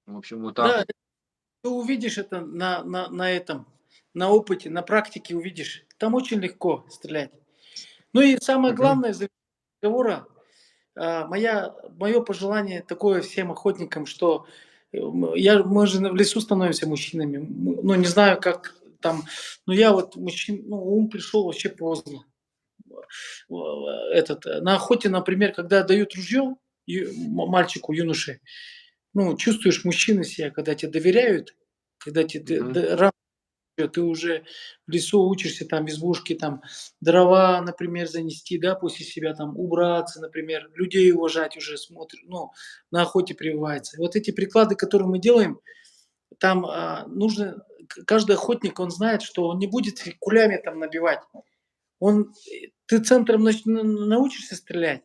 В общем, вот так да, вот. ты увидишь это на этом, на опыте, на практике увидишь. Там очень легко стрелять. Ну и самое Мгм. главное, в завершении разговора, мое пожелание такое всем охотникам, что Мы же в лесу становимся мужчинами. Ну, не знаю, как там, но я вот мужчин, ну, ум пришел вообще поздно. На охоте, например, когда дают ружье мальчику, юноше, ну, чувствуешь мужчины себя, когда тебе доверяют, когда тебе Мгм. ты уже в лесу учишься там в избушке там дрова, например, занести, да, после себя там убраться, например, людей уважать уже смотришь, ну, на охоте прививается. Вот эти приклады, которые мы делаем, там нужно, каждый охотник, он знает, что он не будет кулями там набивать. Ты центром научишься стрелять,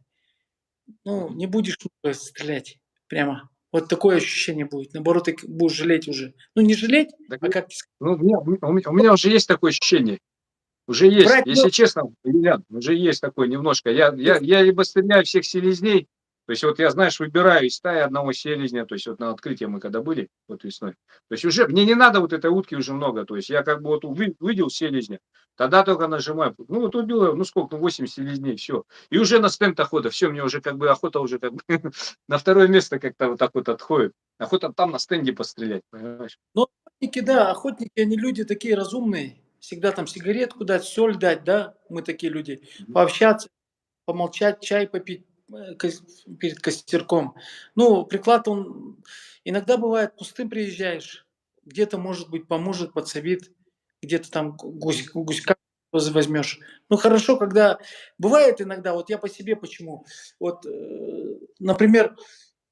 ну, Мгм. не будешь много стрелять прямо. Вот такое ощущение будет. Наоборот, ты будешь жалеть уже. Ну, не жалеть, Так, а как ну, у меня уже есть такое ощущение. Уже есть, брать если честно, Илья, уже есть такое немножко. Я либо стреляю всех селезней, то есть вот я, знаешь, выбираю из стаи одного селезня, то есть вот на открытии мы когда были, вот весной. То есть уже мне не надо вот этой утки уже много, то есть я как бы вот увидел селезня, тогда только нажимаю. Ну вот убил, ну сколько, ну 8 селезней, все. И уже на стенд охота, все, мне уже как бы охота уже как бы на второе место как-то вот так вот отходит. Охота там на стенде пострелять, понимаешь? Но охотники, да, охотники, они люди такие разумные. Всегда там сигаретку дать, соль дать, да, мы такие люди. Мгм. Пообщаться, помолчать, чай попить перед костерком. Ну, приклад, он иногда бывает пустым приезжаешь, где-то, может быть, поможет, подсобит, где-то там гуська возьмешь. Ну, хорошо, когда... Бывает иногда, вот я по себе почему. Вот, например,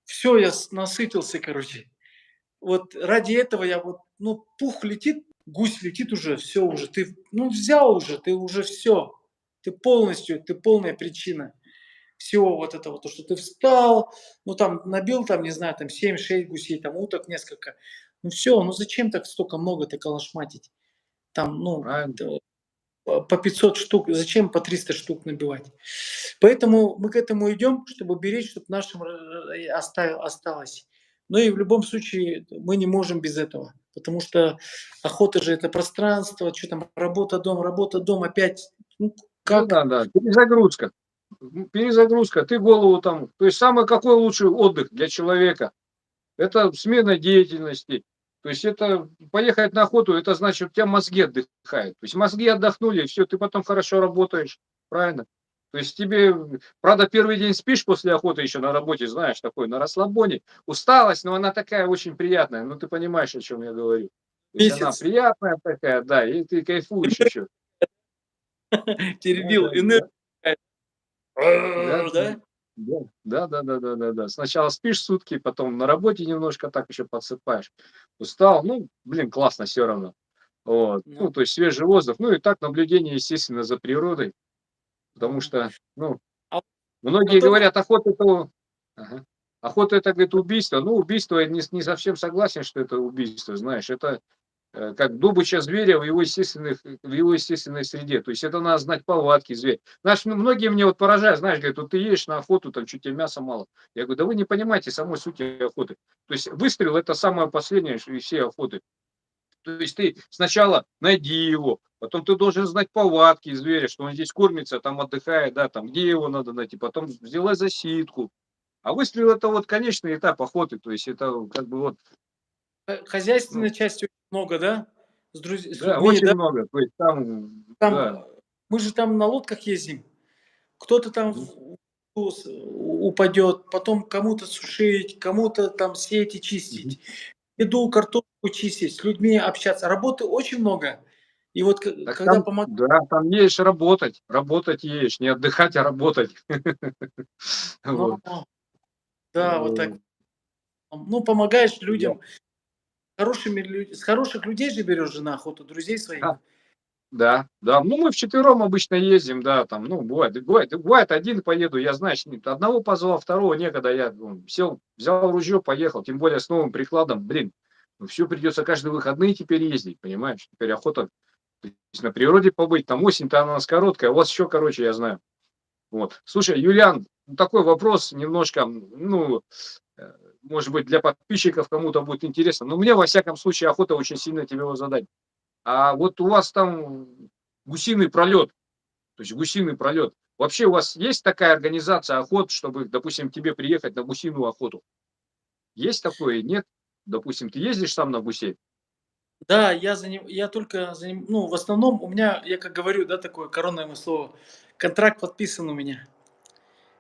все, я насытился, короче. Вот ради этого я вот, ну, пух летит, гусь летит уже, все уже, ты, ну, взял уже, ты уже все, ты полная причина всего вот этого, то, что ты встал, ну, там, набил, там, не знаю, там, 7-6 гусей, там, уток несколько, ну, все, ну, зачем так столько много-то калашматить, там, ну, Правильно. по 500 штук, зачем по 300 штук набивать? Поэтому мы к этому идем, чтобы беречь, чтобы нашим осталось. Но и в любом случае мы не можем без этого, потому что охота же это пространство, что там работа, дом, опять, ну, Ну как? да, да, перезагрузка. Перезагрузка. Ты голову там. То есть самый какой лучший отдых для человека? Это смена деятельности. То есть это поехать на охоту, это значит, у тебя мозги отдыхают. То есть мозги отдохнули, и все, ты потом хорошо работаешь. Правильно? То есть тебе, правда, первый день спишь после охоты еще на работе, знаешь, такой, на расслабоне. Усталость, но она такая очень приятная. Ну, ты понимаешь, о чем я говорю. То есть она Месяц приятная такая, да, и ты кайфуешь еще. Да, теребил да, энергию, да. Да, да? да, да. Сначала спишь сутки, потом на работе немножко так еще подсыпаешь. Устал, ну, блин, классно все равно. Вот. Ну, Ну, то есть свежий воздух. Ну и так наблюдение, естественно, за природой. Потому мгм. что, ну, А многие потом говорят, охота это... Ага. Охота это, говорит, убийство. Ну, убийство, я не совсем согласен, что это убийство, знаешь. Это как добыча зверя в его естественной среде. То есть это надо знать повадки зверя. Знаешь, ну, многие мне вот поражают, знаешь, говорят, вот ты едешь на охоту, там чуть тебе мяса мало. Я говорю, да вы не понимаете самой сути охоты. То есть выстрел это самое последнее из всей охоты. То есть ты сначала найди его, потом ты должен знать повадки зверя, что он здесь кормится, там отдыхает, да, там где его надо найти, потом сделай засидку. А выстрел это вот конечный этап охоты, то есть это как бы вот, ну, хозяйственной части очень много, да? С да, людьми, очень да? много, то есть там, Там, да. мы же там на лодках ездим. Кто-то там Мгм. упадет, потом кому-то сушить, кому-то там сети Мгм. чистить, еду, картошку чистить, с людьми общаться. Работы очень много. И вот Так когда там, помогаешь, да, там едешь работать, работать едешь, не отдыхать, а работать. ну, Вот. да, вот так, ну, помогаешь Я- людям, с хороших людей же берешь же на охоту, друзей своих. Да, да, да. Ну, мы вчетвером обычно ездим, да, там, ну, бывает, один поеду, я, знаешь, одного позвал, второго некогда, я сел, взял ружье, поехал, тем более с новым прикладом, блин, ну, все придется каждые выходные теперь ездить, понимаешь, теперь охота, то есть на природе побыть, там осень-то она у нас короткая, у вас еще короче, я знаю. Вот. Слушай, Юлиан, такой вопрос немножко, ну, э, может быть, для подписчиков кому-то будет интересно, но мне, во всяком случае, охота очень сильно тебе его задать. А вот у вас там гусиный пролет, то есть гусиный пролет. Вообще у вас есть такая организация охот, чтобы, допустим, тебе приехать на гусиную охоту? Есть такое? Нет? допустим, ты ездишь сам на гусей? Да, я только ну, в основном у меня, я как говорю, да, такое коронное мое слово, контракт подписан у меня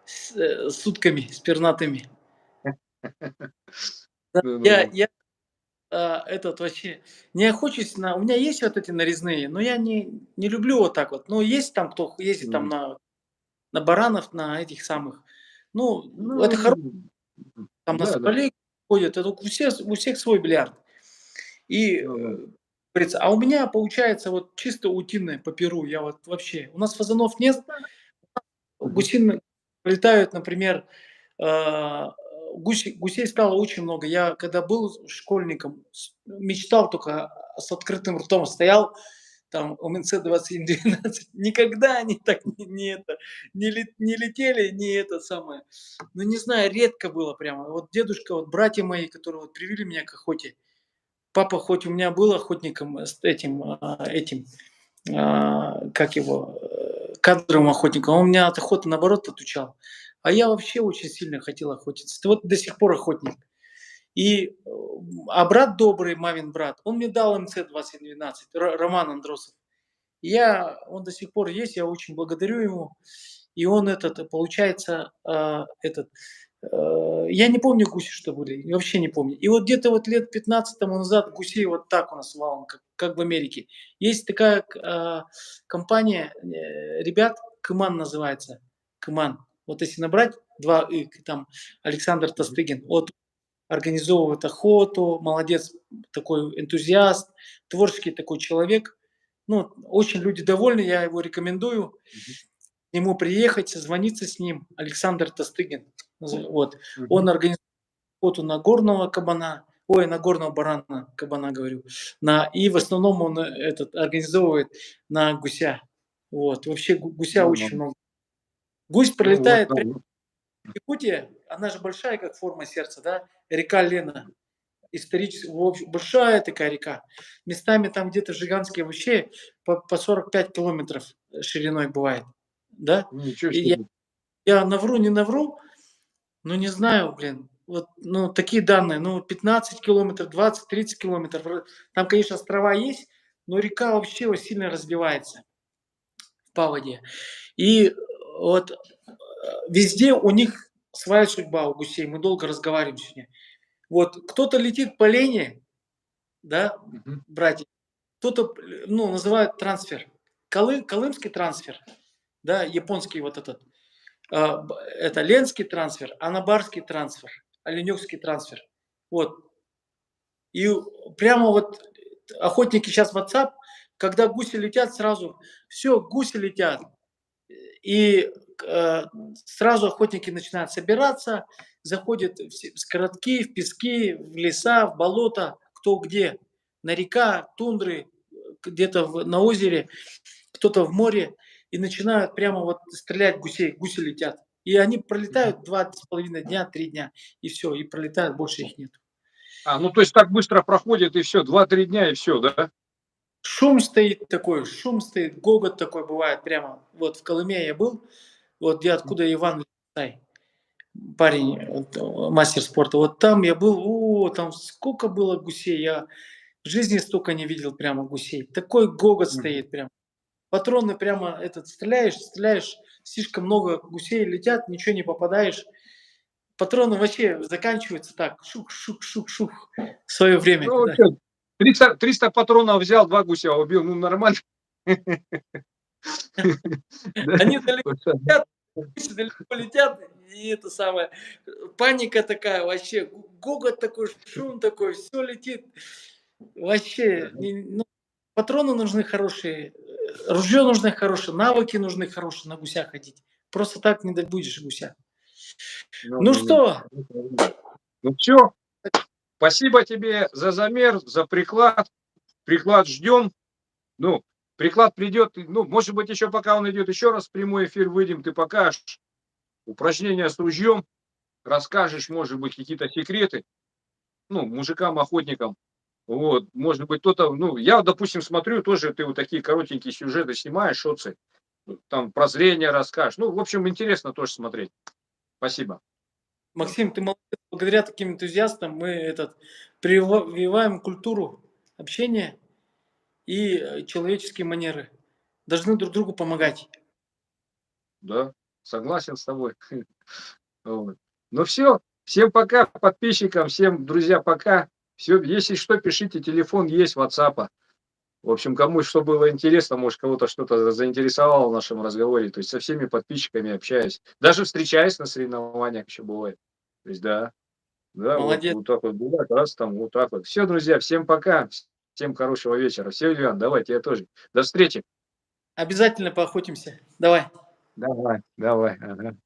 с утками, с пернатыми. Да, Да-да-да. этот вообще не охочусь на, у меня есть вот эти нарезные, но я не люблю вот так вот. Ну, есть там, кто ездит там М. на баранов, на этих самых. Ну, это Ну, хорошо, там на да-да. соболей ходят, это у всех свой бильярд. И, Ну-ну. говорится, а у меня получается вот чисто утиное по перу. Я вот вообще, у нас фазанов нет, Мгм. гусиные летают, например, а, гусей стало очень много. Я когда был школьником, мечтал только с открытым ртом, стоял там у МНЦ-2112. Никогда они так не летели, не это самое. Ну, не знаю, редко было прямо. Вот дедушка, вот братья мои, которые вот привели меня к охоте. Папа хоть у меня был охотником с этим, как его, кадровым охотником, он меня от охоты, наоборот, отучал. А я вообще очень сильно хотел охотиться. Вот до сих пор охотник. А брат добрый, мамин брат, он мне дал МЦ-2012, Роман Андросов. Он до сих пор есть, я очень благодарю ему. И он этот, получается, я не помню гуси, что были, вообще не помню. И вот где-то вот лет 15 тому назад гусей вот так у нас валом, как в Америке. Есть такая компания ребят, Кыман называется, Кыман. Вот если набрать два там Александр Мгм. Тостыгин, вот организовывает охоту, молодец, такой энтузиаст, творческий такой человек. Ну, очень люди довольны, я его рекомендую Мгм. к нему приехать, созвониться с ним. Александр Тостыгин. Вот. Мгм. Он организует охоту на горного кабана, ой, на горного барана, кабана говорю, и в основном он этот организовывает на гуся. Вот. Вообще гуся Ну, очень много. Гусь ну вот, пролетает да, прямо вот. в Якутии, она же большая, как форма сердца, да, река Лена. Исторически, в общем, большая такая река. Местами там где-то Жиганские вообще по 45 километров шириной бывает. Да? Ничего И я, себе. я навру, не навру, но не знаю, блин. Вот, ну, такие данные, ну, 15 километров, 20-30 километров. Там, конечно, острова есть, но река вообще вот сильно развивается по воде. И вот везде у них своя судьба у гусей. Мы долго разговариваем сегодня. Вот кто-то летит по лени, да, Мгм. братья, кто-то, ну, называют трансфер. Колымский трансфер, да, японский вот этот. Это ленский трансфер, анабарский трансфер, оленевский трансфер. Вот. И прямо вот охотники сейчас в WhatsApp, когда гуси летят, сразу, все, гуси летят. И э, сразу охотники начинают собираться, заходят в городки, в пески, в леса, в болото, кто где, на река, тундры, где-то на озере, кто-то в море, и начинают прямо вот стрелять гусей, гуси летят. И они Мгм. пролетают 2,5 дня, 3 дня, и все, и пролетают, больше их нет. Ну то есть так быстро проходит и все, 2-3 дня и все, да? Шум стоит такой, шум стоит, гогот такой бывает прямо. Вот в Колыме я был, вот где откуда Иван Листай, парень, вот, мастер спорта. Вот там я был, там сколько было гусей, я в жизни столько не видел прямо гусей. Такой гогот Мгм. стоит прям. Патроны прямо стреляешь, слишком много гусей летят, ничего не попадаешь. Патроны вообще заканчиваются так, шух-шух-шух-шух в свое время. Ну Когда... вообще 300 патронов взял, 2 гуся убил, ну нормально. Да. Они далеко Вот так. летят, гуси далеко летят, и это самое, паника такая вообще, гогот такой, шум такой, все летит. Вообще, Ага. ну, патроны нужны хорошие, ружье нужно хорошее, навыки нужны хорошие на гуся ходить. Просто так не добудешь гуся. Ну Ну-ну-ну. что, Ну, правильно. Ну всё, спасибо тебе за замер, за приклад. Приклад ждем. Ну, приклад придет, ну, может быть, еще пока он идет, еще раз в прямой эфир выйдем, ты покажешь упражнения с ружьем, расскажешь, может быть, какие-то секреты, ну, мужикам, охотникам. Вот, может быть, кто-то, ну, я, вот, допустим, смотрю, тоже ты вот такие коротенькие сюжеты снимаешь, шотсы, там про зрение расскажешь. Ну, в общем, интересно тоже смотреть. Спасибо. Максим, ты молодец. Благодаря таким энтузиастам мы прививаем культуру общения и человеческие манеры. Должны друг другу помогать. Да, согласен с тобой. Вот. Ну все, всем пока, подписчикам, всем, друзья, пока. Все, если что, пишите, телефон есть, WhatsApp. В общем, кому что было интересно, может, кого-то что-то заинтересовало в нашем разговоре. То есть со всеми подписчиками общаюсь. Даже встречаюсь на соревнованиях еще бывает. То есть да, да, вот, Молодец. вот так вот бывает, раз там, вот так вот. Все, друзья, всем пока, всем хорошего вечера. Все, Иван, давайте, я тоже. До встречи. Обязательно поохотимся. Давай. Давай, давай. Ага.